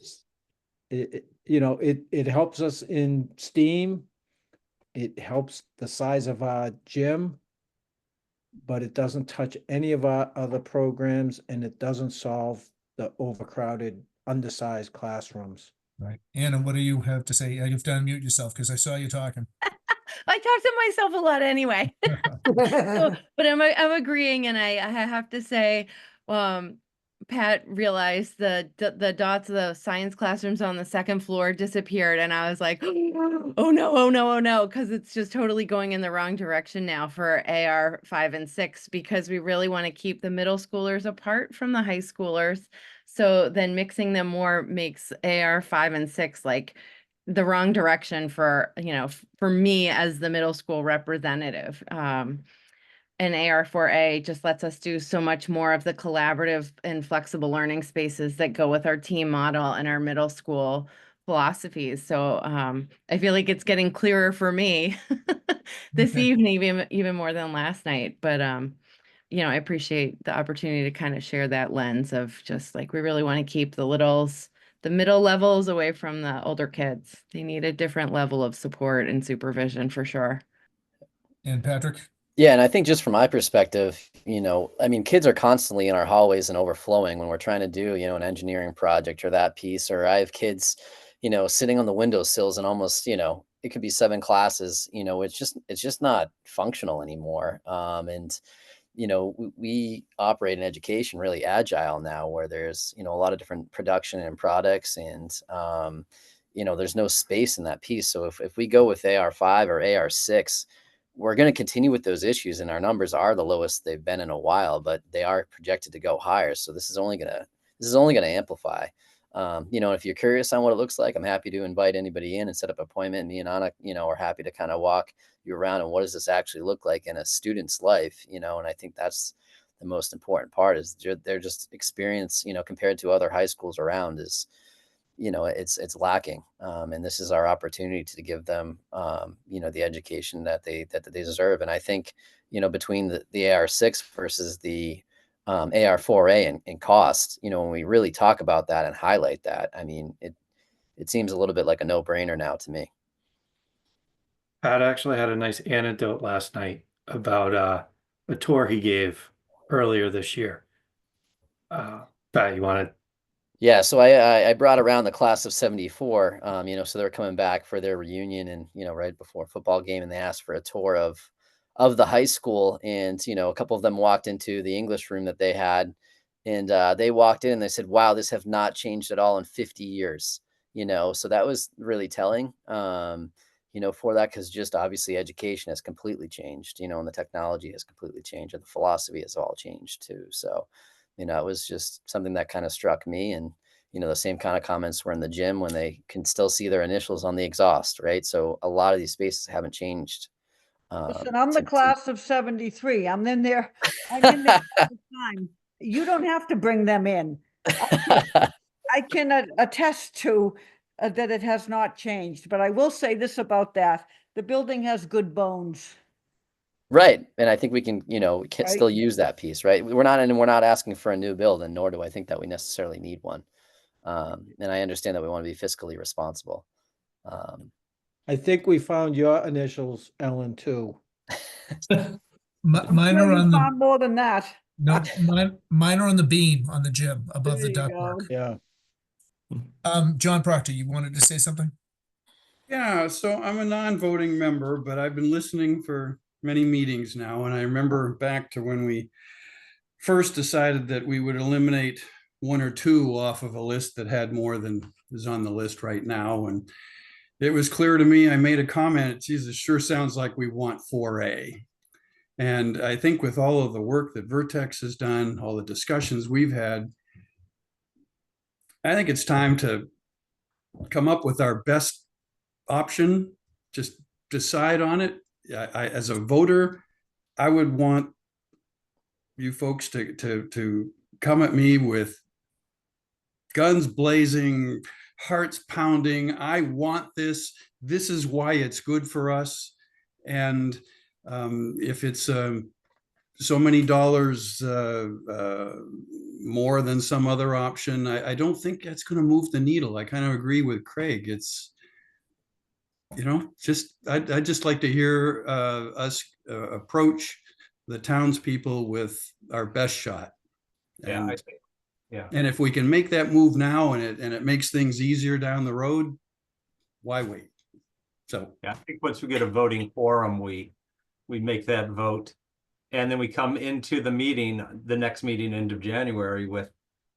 it helps us in STEAM. It helps the size of our gym, but it doesn't touch any of our other programs, and it doesn't solve the overcrowded, undersized classrooms.
Right. Anna, what do you have to say? You have to unmute yourself because I saw you talking.
I talk to myself a lot anyway. So, but I'm agreeing, and I have to say, Pat realized the dots of the science classrooms on the second floor disappeared, and I was like, oh no, because it's just totally going in the wrong direction now for AR 5 and 6, because we really want to keep the middle schoolers apart from the high schoolers. So then mixing them more makes AR 5 and 6 like the wrong direction for me as the middle school representative. And AR4A just lets us do so much more of the collaborative and flexible learning spaces that go with our team model and our middle school philosophies. So I feel like it's getting clearer for me this
Okay.
evening, even more than last night. But I appreciate the opportunity to kind of share that lens of just like, we really want to keep the middle levels away from the older kids. They need a different level of support and supervision for sure.
And Patrick?
Yeah, and I think just from my perspective, I mean, kids are constantly in our hallways and overflowing when we're trying to do, an engineering project or that piece, or I have kids, sitting on the windowsills and almost, it could be 7 classes, it's just not functional anymore. And, we operate in education really agile now, where there's, a lot of different production and products, and, there's no space in that piece. So if we go with AR5 or AR6, we're going to continue with those issues, and our numbers are the lowest they've been in a while, but they are projected to go higher. So this is only going to amplify. If you're curious on what it looks like, I'm happy to invite anybody in and set up an appointment. Me and Anna, are happy to kind of walk you around and what does this actually look like in a student's life, and I think that's the most important part, is they're just experience, compared to other high schools around, is it's lacking. And this is our opportunity to give them, the education that they deserve. And I think, between the AR6 versus the AR4A in cost, when we really talk about that and highlight that, I mean, it seems a little bit like a no-brainer now to me.
Pat actually had a nice anecdote last night about a tour he gave earlier this year. Pat, you want to
Yeah, so I brought around the class of 74, so they're coming back for their reunion and, right before a football game, and they asked for a tour of the high school. And, a couple of them walked into the English room that they had, and they walked in and they said, wow, this have not changed at all in 50 years, so that was really telling, for that, because just obviously education has completely changed, and the technology has completely changed, and the philosophy has all changed too. So, it was just something that kind of struck me. And, the same kind of comments were in the gym when they can still see their initials on the exhaust, right? So a lot of these spaces haven't changed.
Listen, I'm the
to-
class of 73. I'm in there all the time. You don't have to bring them in. I can attest to that it has not changed, but I will say this about that. The building has good bones.
Right. And I think we can,
Right.
still use that piece, right? We're not asking for a new build, and nor do I think that we necessarily need one. And I understand that we want to be fiscally responsible.
I think we found your initials, Ellen, too.
Mine
Sure
are
you
on the,
found more than that.
no, mine are on the beam on the gym above the
There you
ductwork.
Yeah.
John Proctor, you wanted to say something?
Yeah, so I'm a non-voting member, but I've been listening for many meetings now, and I remember back to when we first decided that we would eliminate one or two off of a list that had more than is on the list right now. And it was clear to me, I made a comment, geez, it sure sounds like we want 4A. And I think with all of the work that Vertex has done, all the discussions we've had, I think it's time to come up with our best option, just decide on it. As a voter, I would want you folks to come at me with guns blazing, hearts pounding. I want this. This is why it's good for us. And if it's so many dollars more than some other option, I don't think that's going to move the needle. I kind of agree with Craig. It's, I'd just like to hear us approach the townspeople with our best shot.
Yeah,
And,
I think, yeah.
and if we can make that move now and it makes things easier down the road, why wait? So
Yeah, I think once we get a voting quorum, we make that vote. And then we come into the meeting, the next meeting, end of January, with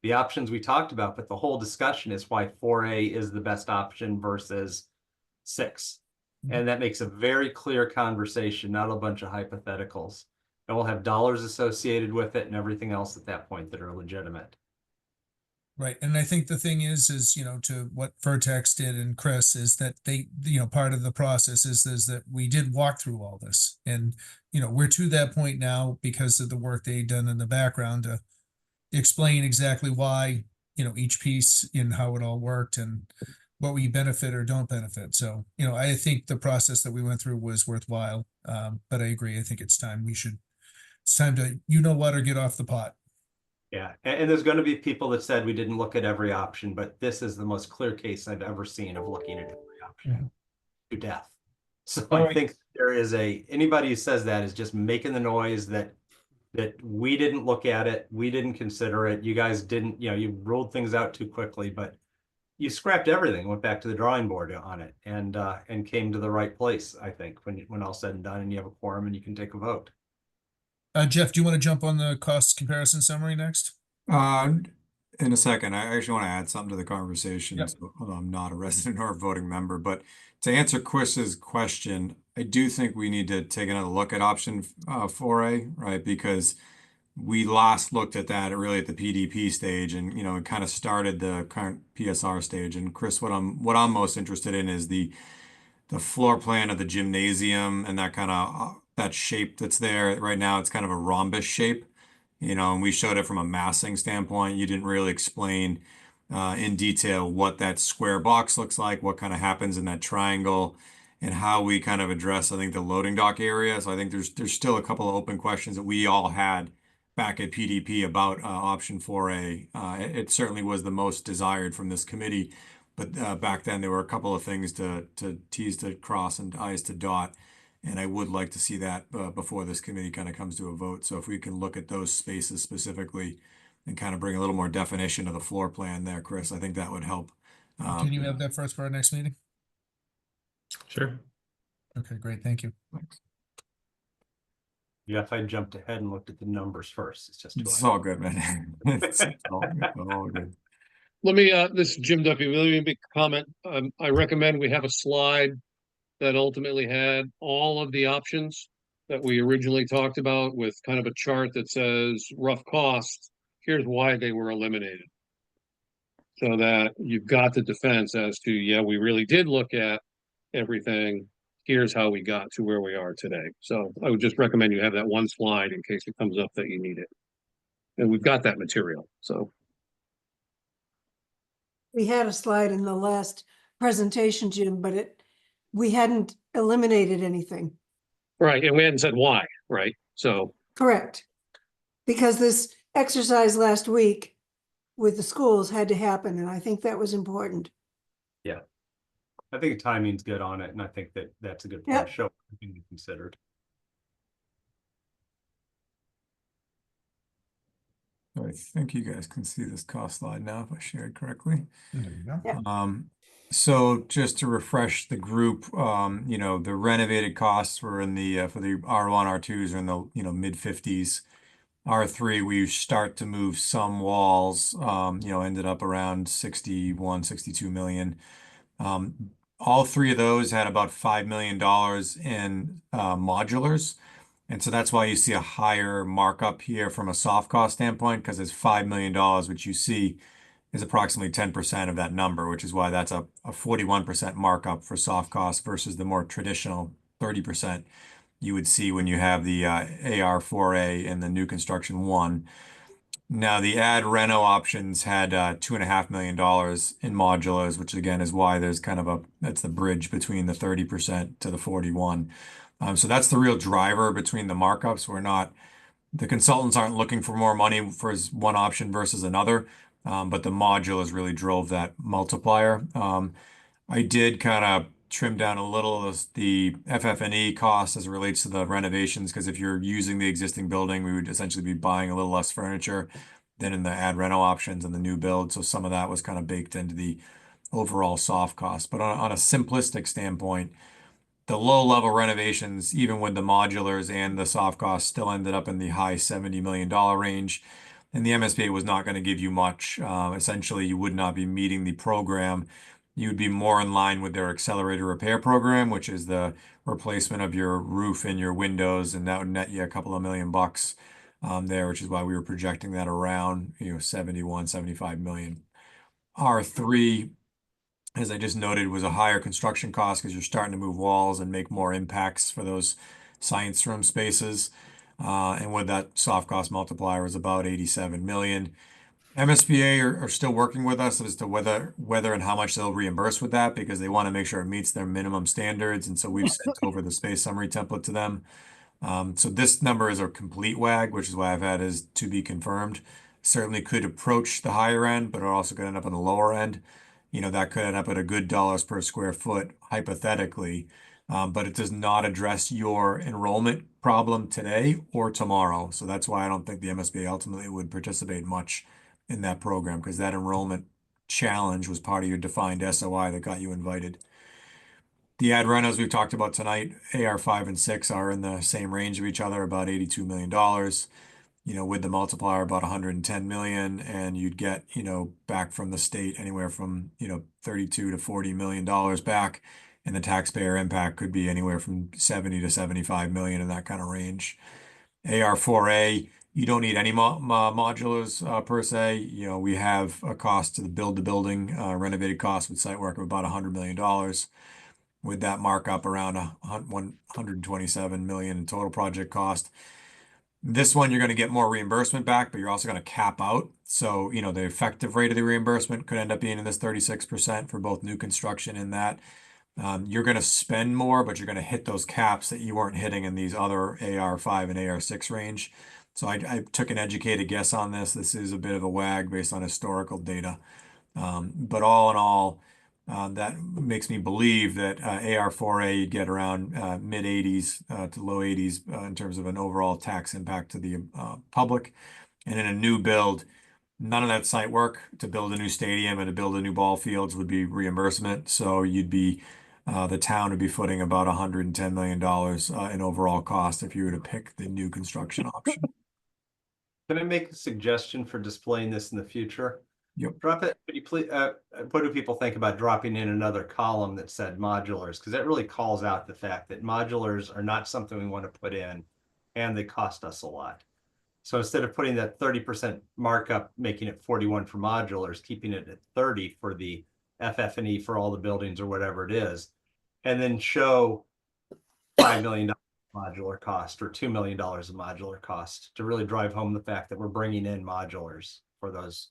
the options we talked about. But the whole discussion is why 4A is the best option versus 6. And that makes a very clear conversation, not a bunch of hypotheticals. And we'll have dollars associated with it and everything else at that point that are legitimate.
Right. And I think the thing is, to what Vertex did and Chris is that they, part of the process is that we did walk through all this. And, we're to that point now because of the work they've done in the background to explain exactly why, each piece and how it all worked and what we benefit or don't benefit. So, I think the process that we went through was worthwhile. But I agree. I think it's time to, or get off the pot.
Yeah, and there's going to be people that said we didn't look at every option, but this is the most clear case I've ever seen of looking at every option to death. So I think there is anybody who says that is just making the noise that we didn't look at it, we didn't consider it, you guys didn't, you rolled things out too quickly, but you scrapped everything, went back to the drawing board on it, and came to the right place, I think, when all said and done, and you have a quorum and you can take a vote.
Jeff, do you want to jump on the cost comparison summary next?
In a second, I actually want to add something to the conversation.
Yep.
So, although I'm not a resident or a voting member, but to answer Chris's question, I do think we need to take another look at option 4A, right? Because we last looked at that really at the PDP stage, and it kind of started the current PSR stage. And Chris, what I'm most interested in is the floor plan of the gymnasium and that kind of that shape that's there right now. It's kind of a rhombus shape, and we showed it from a massing standpoint. You didn't really explain in detail what that square box looks like, what kind of happens in that triangle, and how we kind of address, I think, the loading dock area. So I think there's still a couple of open questions that we all had back at PDP about option 4A. It certainly was the most desired from this committee, but back then there were a couple of things to T's to cross and I's to dot. And I would like to see that before this committee kind of comes to a vote. So if we can look at those spaces specifically and kind of bring a little more definition to the floor plan there, Chris. I think that would help.
Can you have that for us for our next meeting?
Sure.
Okay, great. Thank you.
Yeah, if I jumped ahead and looked at the numbers first, it's just.
It's all good, man. It's all good.
Let me, this is Jim Duffy. Let me make a comment. I recommend we have a slide that ultimately had all of the options that we originally talked about with kind of a chart that says rough costs. Here's why they were eliminated. So that you've got the defense as to, yeah, we really did look at everything. Here's how we got to where we are today. So I would just recommend you have that one slide in case it comes up that you need it. And we've got that material, so.
We had a slide in the last presentation, Jim, but we hadn't eliminated anything.
Right, and we hadn't said why, right? So.
Correct. Because this exercise last week with the schools had to happen, and I think that was important.
Yeah. I think timing's good on it, and I think that that's a good point.
Yep.
Show everything considered.
I think you guys can see this cost slide now if I shared correctly.
There you go.
Yeah.
So just to refresh the group, you know, the renovated costs were in the for the R1, R2s are in the, you know, mid-50s. R3, we start to move some walls, you know, ended up around 61, 62 million. All three of those had about $5 million in modulars. And so that's why you see a higher markup here from a soft cost standpoint, because it's $5 million, which you see is approximately 10% of that number, which is why that's a 41% markup for soft cost versus the more traditional 30% you would see when you have the AR4A and the new construction one. Now the ad reno options had $2.5 million in modulars, which again is why there's kind of that's the bridge between the 30% to the 41. So that's the real driver between the markups. The consultants aren't looking for more money for one option versus another, but the modulars really drove that multiplier. I did kind of trim down a little of the FF&E costs as it relates to the renovations, because if you're using the existing building, we would essentially be buying a little less furniture than in the ad reno options and the new build. So some of that was kind of baked into the overall soft cost. But on a simplistic standpoint, the low level renovations, even with the modulars and the soft costs, still ended up in the high $70 million range. And the MSBA was not going to give you much. Essentially, you would not be meeting the program. You would be more in line with their accelerated repair program, which is the replacement of your roof and your windows, and that would net you a couple of $1 million there, which is why we were projecting that around, you know, 71, 75 million. R3, as I just noted, was a higher construction cost because you're starting to move walls and make more impacts for those science room spaces. And with that soft cost multiplier was about 87 million. MSBA are still working with us as to whether and how much they'll reimburse with that, because they want to make sure it meets their minimum standards. And so we've sent over the space summary template to them. So this number is a complete WAG, which is why I've had is to be confirmed. Certainly could approach the higher end, but it also could end up on the lower end. You know, that could end up at a good dollars per square foot, hypothetically. But it does not address your enrollment problem today or tomorrow. So that's why I don't think the MSBA ultimately would participate much in that program, because that enrollment challenge was part of your defined SOI that got you invited. The ad renos we've talked about tonight, AR5 and 6 are in the same range of each other, about $82 million. You know, with the multiplier about 110 million, and you'd get, you know, back from the state anywhere from, you know, 32 to 40 million dollars back, and the taxpayer impact could be anywhere from 70 to 75 million in that kind of range. AR4A, you don't need any modulars per se. You know, we have a cost to build the building, renovated cost with site work of about $100 million, with that markup around 127 million in total project cost. This one, you're going to get more reimbursement back, but you're also going to cap out. So, you know, the effective rate of the reimbursement could end up being in this 36% for both new construction and that. You're going to spend more, but you're going to hit those caps that you weren't hitting in these other AR5 and AR6 range. So I took an educated guess on this. This is a bit of a WAG based on historical data. But all in all, that makes me believe that AR4A you'd get around mid 80s to low 80s in terms of an overall tax impact to the public. And in a new build, none of that site work to build a new stadium and to build a new ball fields would be reimbursement. So you'd be, the town would be footing about $110 million in overall cost if you were to pick the new construction option.
Can I make a suggestion for displaying this in the future?
Yep.
Drop it, could you please, what do people think about dropping in another column that said modulars? Because that really calls out the fact that modulars are not something we want to put in and they cost us a lot. So instead of putting that 30% markup, making it 41 for modulars, keeping it at 30 for the FF&E for all the buildings or whatever it is, and then show $5 million modular cost or $2 million of modular cost to really drive home the fact that we're bringing in modulars for those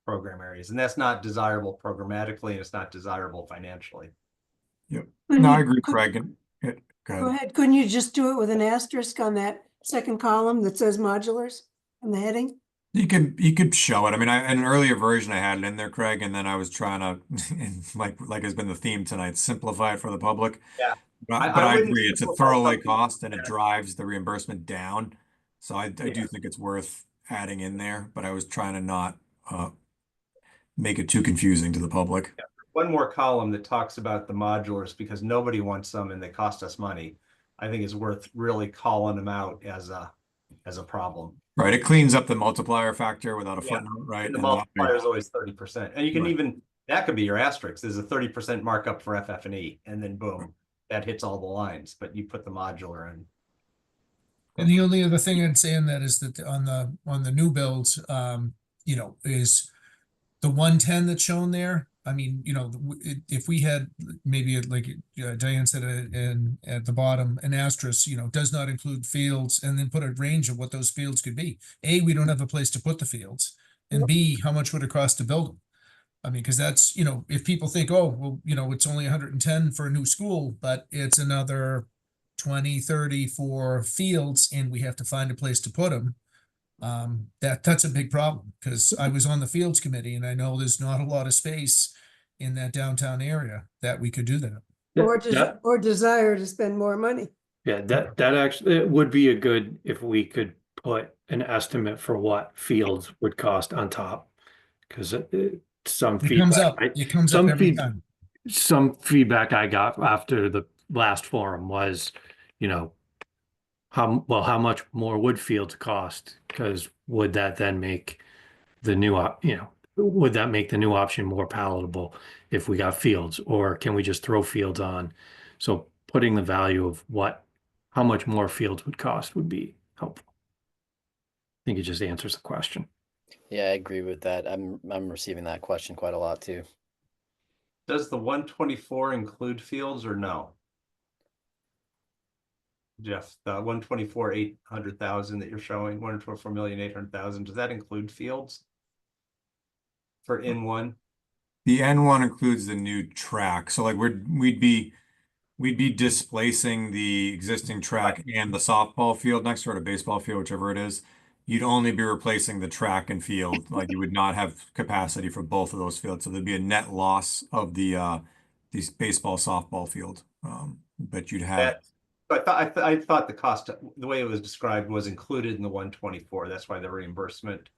program areas. And that's not desirable programmatically, and it's not desirable financially.
Yep.
Couldn't
No,
you-
I agree,
could-
Craig. Go
Go
ahead.
ahead. Couldn't you just do it with an asterisk on that second column that says modulars in the heading?
You could show it. I mean, in an earlier version, I had it in there, Craig, and then I was trying to, and like has been the theme tonight, simplify it for the public.
Yeah.
But
I
I
wouldn't
agree, it's a
simplify
throwaway
something.
cost and it drives the reimbursement down. So I do
Yeah.
think it's worth adding in there, but I was trying to not make it too confusing to the public.
One more column that talks about the modulars because nobody wants them and they cost us money. I think is worth really calling them out as a problem.
Right, it cleans up the multiplier factor without a
Yeah.
footnote, right?
And the
And that way-
multiplier is always 30%. And you can
Right.
even, that could be your asterisk. There's a 30% markup for FF&E, and then boom, that hits all the lines, but you put the modular in.
And the only other thing I'd say on that is that on the new builds, you know, is the 110 that's shown there. I mean, you know, if we had maybe like Diane said in at the bottom, an asterisk, you know, does not include fields, and then put a range of what those fields could be. A, we don't have a place to put the fields, and B, how much would it cost to build them? I mean, because that's, you know, if people think, oh, well, you know, it's only 110 for a new school, but it's another 20, 30 for fields, and we have to find a place to put them. That's a big problem, because I was on the fields committee and I know there's not a lot of space in that downtown area that we could do that.
Or desire to spend more money.
Yeah, that actually, it would be a good, if we could put an estimate for what fields would cost on top. Because some
It comes
feedback,
up, it comes up every time.
some feedback I got after the last forum was, you know, how much more would fields cost? Because would that then make the new, would that make the new option more palatable if we got fields, or can we just throw fields on? So putting the value of how much more fields would cost would be helpful. I think it just answers the question.
Yeah, I agree with that. I'm receiving that question quite a lot too.
Does the 124 include fields or no? Jeff, the 124,800,000 that you're showing, 124,800,000, does that include fields? For N1?
The N1 includes the new track. So like we'd be displacing the existing track and the softball field next door to baseball field, whichever it is. You'd only be replacing the track and field. Like you would not have capacity for both of those fields. So there'd be a net loss of the these baseball softball field. But you'd have
I thought the cost, the way it was described, was included in the 124. That's why the reimbursement.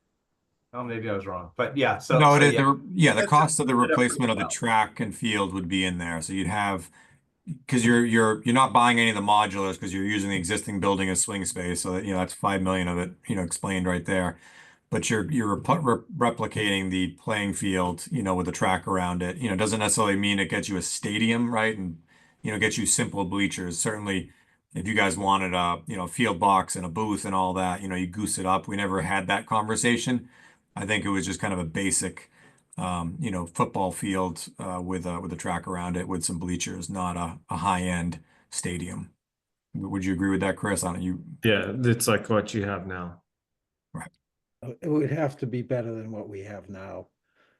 Oh, maybe I was wrong, but yeah. So
no,
so
it is
yeah.
the cost of the
That's
replacement of the
well.
track and field would be in there. So you'd have, because you're not buying any of the modulars because you're using the existing building as swing space. So that, you know, that's 5 million of it, you know, explained right there. But you're replicating the playing field, you know, with a track around it. You know, doesn't necessarily mean it gets you a stadium, right? And, you know, gets you simple bleachers. Certainly, if you guys wanted a, you know, field box and a booth and all that, you know, you goose it up. We never had that conversation. I think it was just kind of a basic, you know, football field with a track around it with some bleachers, not a high-end stadium. Would you agree with that, Chris? On you?
Yeah, it's like what you have now.
Right.
It would have to be better than what we have now.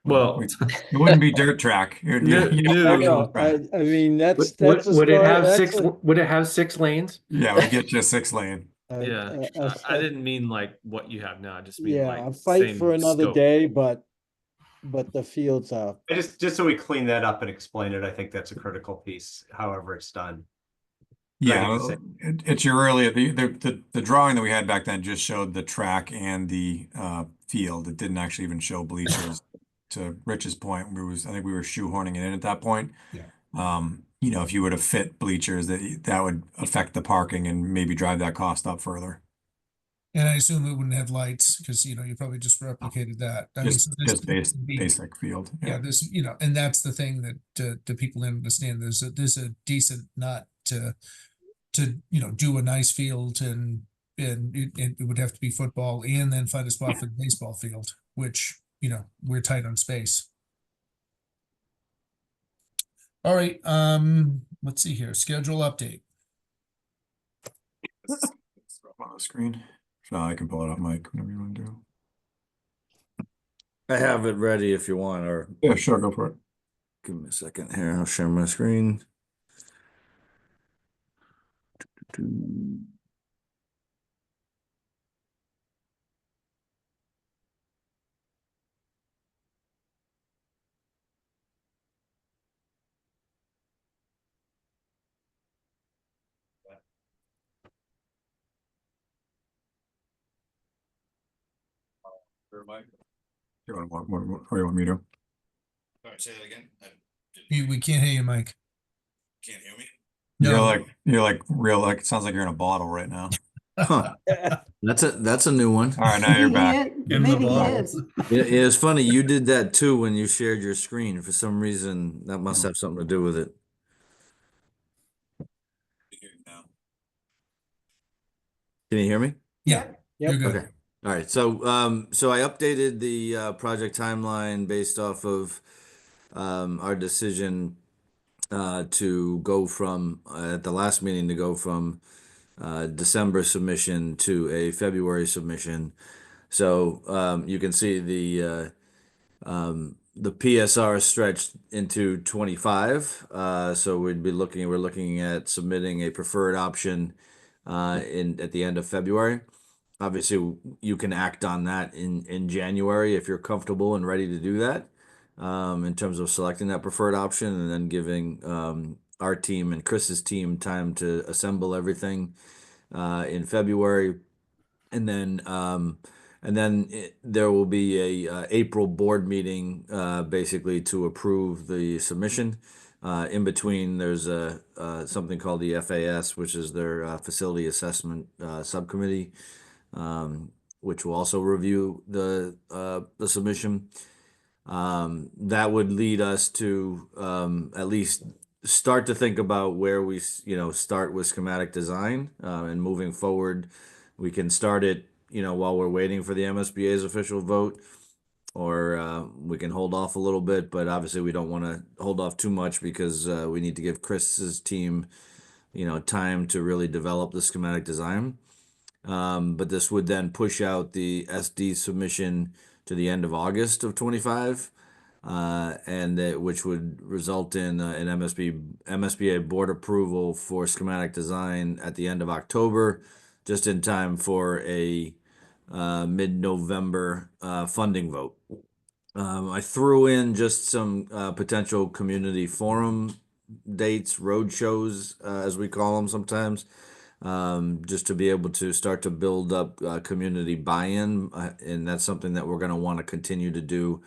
Well,
it wouldn't be dirt track.
I know,
I mean, that's
would it have would it have 6 lanes?
Yeah, we get you a 6-lane.
Yeah, I didn't mean like what you have now. I just mean like
a fight
same
for another
scope.
day, but the fields are.
Just so we clean that up and explain it, I think that's a critical piece, however it's done.
Yeah,
Ready to say.
it's your earlier, the drawing that we had back then just showed the track and the field. It didn't actually even show bleachers. To Rich's point, I think we were shoehorning it in at that point.
Yeah.
You know, if you were to fit bleachers, that would affect the parking and maybe drive that cost up further.
And I assume it wouldn't have lights because, you know, you probably just replicated that. I mean,
Just
so this
just
would be-
basic field.
Yeah, this, you know, and that's the thing that the people didn't understand. There's a decent nut to you know, do a nice field and it would have to be football and then find a spot for the baseball field, which, you know, we're tight on space. All right, let's see here. Schedule update.
On the screen. So I can pull it up, Mike, whatever you want to do.
I have it ready if you want, or
Yeah, sure, go for it.
give me a second here. I'll share my screen.
You or you want me to?
Sorry, say that again.
We can't hear you, Mike.
Can't hear me?
You're like real, like, it sounds like you're in a bottle right now.
Huh. That's a new one.
All right, now you're back.
Maybe he is.
It's funny, you did that too when you shared your screen. For some reason, that must have something to do with it. Can you hear me?
Yeah, you're good.
Okay. All right. So I updated the project timeline based off of our decision to go from at the last meeting to go from December submission to a February submission. So you can see the PSR stretched into 25. So we're looking at submitting a preferred option at the end of February. Obviously, you can act on that in January if you're comfortable and ready to do that, in terms of selecting that preferred option and then giving our team and Chris's team time to assemble everything in February. And then there will be a April board meeting basically to approve the submission. In between, there's something called the FAS, which is their facility assessment subcommittee, which will also review the submission. That would lead us to at least start to think about where we start with schematic design, and moving forward. We can start it while we're waiting for the MSBA's official vote, or we can hold off a little bit, but obviously we don't want to hold off too much because we need to give Chris's team time to really develop the schematic design. But this would then push out the SD submission to the end of August of 25, which would result in an MSBA board approval for schematic design at the end of October, just in time for a mid-November funding vote. I threw in just some potential community forum dates, road shows, as we call them sometimes, just to be able to start to build up community buy-in. And that's something that we're going to want to continue to do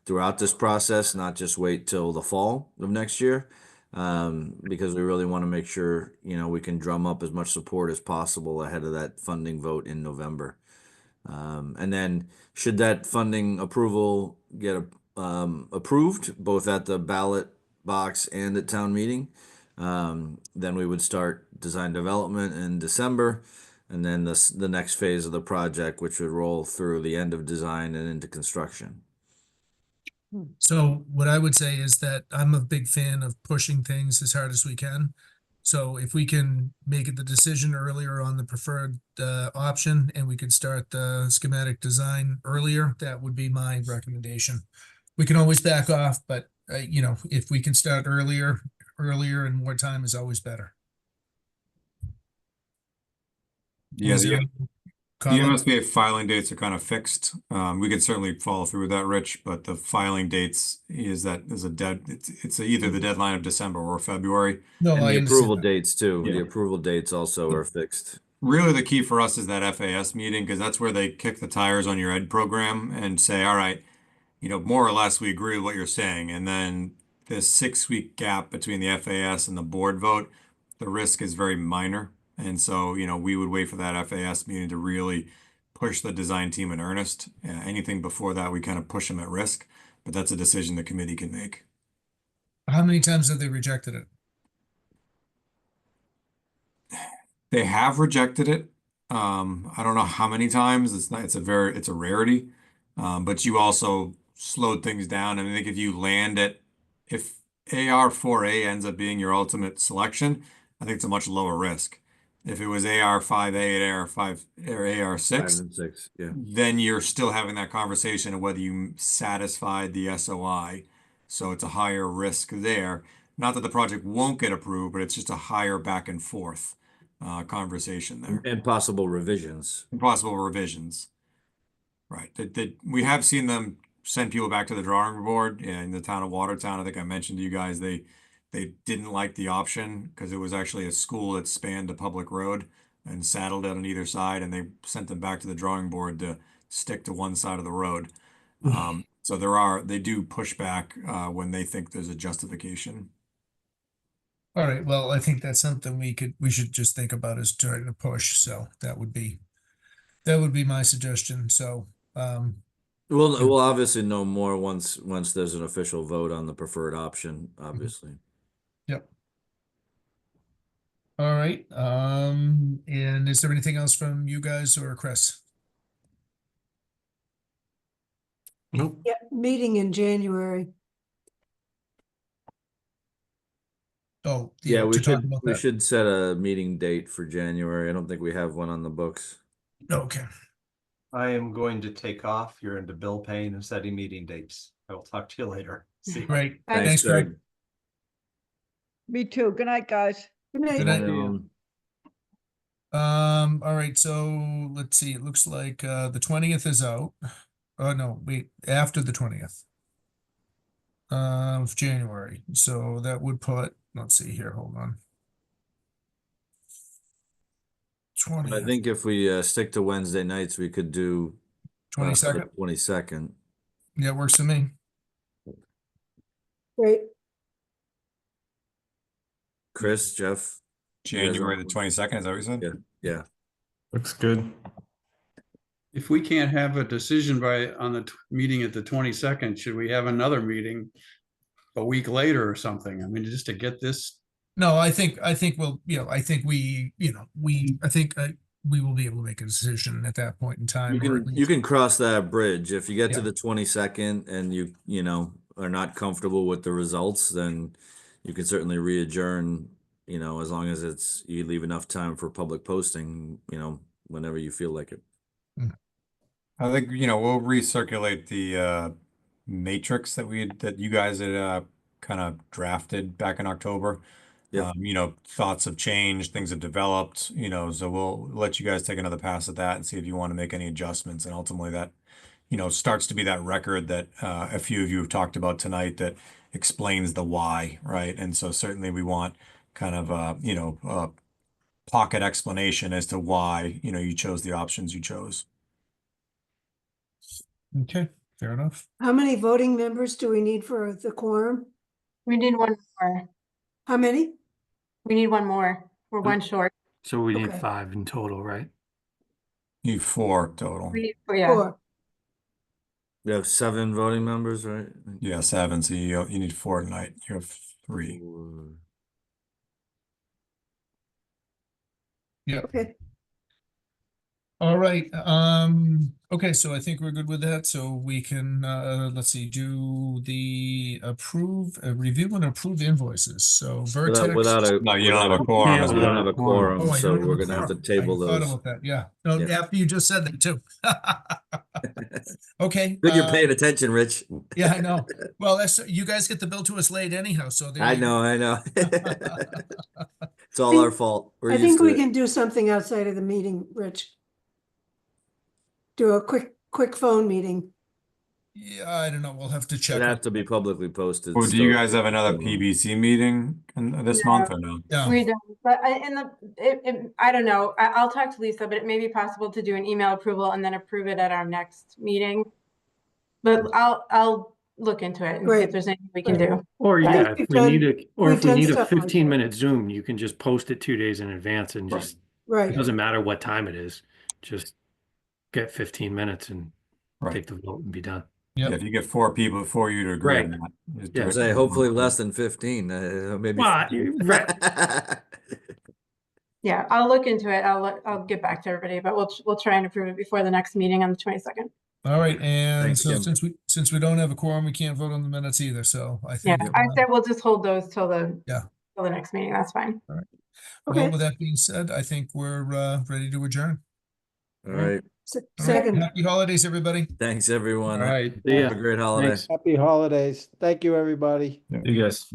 throughout this process, not just wait till the fall of next year, because we really want to make sure, we can drum up as much support as possible ahead of that funding vote in November. And then should that funding approval get approved, both at the ballot box and at town meeting, then we would start design development in December, and then the next phase of the project, which would roll through the end of design and into construction.
So what I would say is that I'm a big fan of pushing things as hard as we can. So if we can make it the decision earlier on the preferred option and we could start the schematic design earlier, that would be my recommendation. We can always back off, but if we can start earlier and more time is always better.
Yeah, The
comment?
MSBA filing dates are kind of fixed. We could certainly follow through with that, Rich, but the filing dates is it's either the deadline of December or February.
No,
And
I
the
understand
approval
that.
dates too.
Yeah.
The approval dates also are fixed.
Really, the key for us is that FAS meeting, because that's where they kick the tires on your ed program and say, all right, more or less, we agree with what you're saying. And then this 6-week gap between the FAS and the board vote, the risk is very minor. And so, we would wait for that FAS meeting to really push the design team in earnest. Anything before that, we kind of push them at risk, but that's a decision the committee can make.
How many times have they rejected it?
They have rejected it. I don't know how many times. It's a rarity. But you also slowed things down. And I think if AR4A ends up being your ultimate selection, I think it's a much lower risk. If it was AR5A and AR5 or AR6,
5 and 6, yeah.
then you're still having that conversation of whether you satisfied the SOI. So it's a higher risk there. Not that the project won't get approved, but it's just a higher back and forth conversation there.
And possible revisions.
Possible revisions. Right. We have seen them send people back to the drawing board in the town of Watertown. I think I mentioned to you guys they didn't like the option because it was actually a school that spanned a public road and saddled it on either side, and they sent them back to the drawing board to stick to one side of the road. So they do push back when they think there's a justification.
All right, well, I think that's something we should just think about is trying to push, so that would be my suggestion, so,
We'll obviously know more once there's an official vote on the preferred option, obviously.
yep. All right, and is there anything else from you guys or Chris?
Nope.
Yeah, meeting in January.
Oh,
Yeah, we
to talk
should
about
we
that.
should set a meeting date for January. I don't think we have one on the books.
Okay,
I am going to take off. You're into bill paying and setting meeting dates. I will talk to you later. See you.
great.
Thanks,
Thanks, Greg.
Me too. Good night, guys.
Good night.
Good night.
Um,
All right, so let's see, it looks like the 20th is out. Oh, no, wait, after the 20th of January. So that would put, let's see here, hold on.
I
20th,
think if we stick to Wednesday nights, we could do
22nd.
22nd.
Yeah, works for me.
Great.
Chris, Jeff,
January the 22nd, is that what you said?
yeah.
Looks good.
If we can't have a decision on the meeting at the 22nd, should we have another meeting a week later or something? I mean, just to get this.
No, I think we'll, I think we will be able to make a decision at that point in time.
You
or at
can
least-
cross that bridge. If you get to
Yeah.
the 22nd and you are not comfortable with the results, then you can certainly re-adjourn, as long as you leave enough time for public posting, whenever you feel like it.
I think, we'll recirculate the matrix that you guys had kind of drafted back in October.
Yep.
Thoughts have changed, things have developed, so we'll let you guys take another pass at that and see if you want to make any adjustments. And ultimately that, starts to be that record that a few of you have talked about tonight that explains the why, right? And so certainly we want kind of a pocket explanation as to why, you chose the options you chose.
Okay, fair enough.
How many voting members do we need for the quorum?
We need one more.
How many?
We need one more. We're one short.
So we need
Okay.
5 in total, right?
You need 4 total.
Yeah.
4.
You have 7 voting members, right?
Yeah, 7. So you need 4 tonight. You have 3.
Yeah.
Okay.
All right, okay, so I think we're good with that, so we can, let's see, do the review and approve invoices, so Vertex.
No, you don't have a quorum.
We don't have a quorum,
Oh, I
so
don't have
we're
a
gonna have to
quorum.
table
I thought
those.
about that, yeah, no,
Yeah.
after you just said that too. Okay.
Good, you're paying attention, Rich.
Yeah, I know, well, you guys get the bill to us late anyhow, so. there
I
you go.
know. It's all our fault. We're
I
used
think
to
we
it.
can do something outside of the meeting, Rich. do a quick phone meeting.
Yeah, I don't know. We'll have to check.
It'd have to be publicly posted.
Or do you
so-
guys have another PBC meeting this month or no?
No.
We don't, but I don't know. I'll talk to Lisa, but it may be possible to do an email approval and then approve it at our next meeting. But I'll look into it and see
Great.
if there's anything we can do.
Or
I
yeah,
think
if
we've
we need
done-
or
we've
if we
done
need a
stuff like that.
15-minute Zoom, you can just post it 2 days in advance and just,
Right.
it doesn't matter what time it is. Just get 15 minutes and
Right.
take the vote and be done.
Yeah, if you get 4 people before you to agree on
Right.
that. just do
Yeah.
it.
Say, hopefully less than 15, maybe.
Well, right.
Yeah, I'll look into it. I'll get back to everybody, but we'll try and approve it before the next meeting on the 22nd.
All right, and
Thanks,
so
Kim.
since we don't have a quorum, we can't vote on the minutes either, so I
Yeah,
think.
I said we'll just hold those till
Yeah.
the next meeting. That's fine.
Well,
Okay.
with that being said, I think we're ready to adjourn.
All right.
All right,
Second.
Happy holidays, everybody.
Thanks, everyone.
All right.
Have a great holiday.
Thanks.
Happy holidays. Thank you, everybody.
You guys.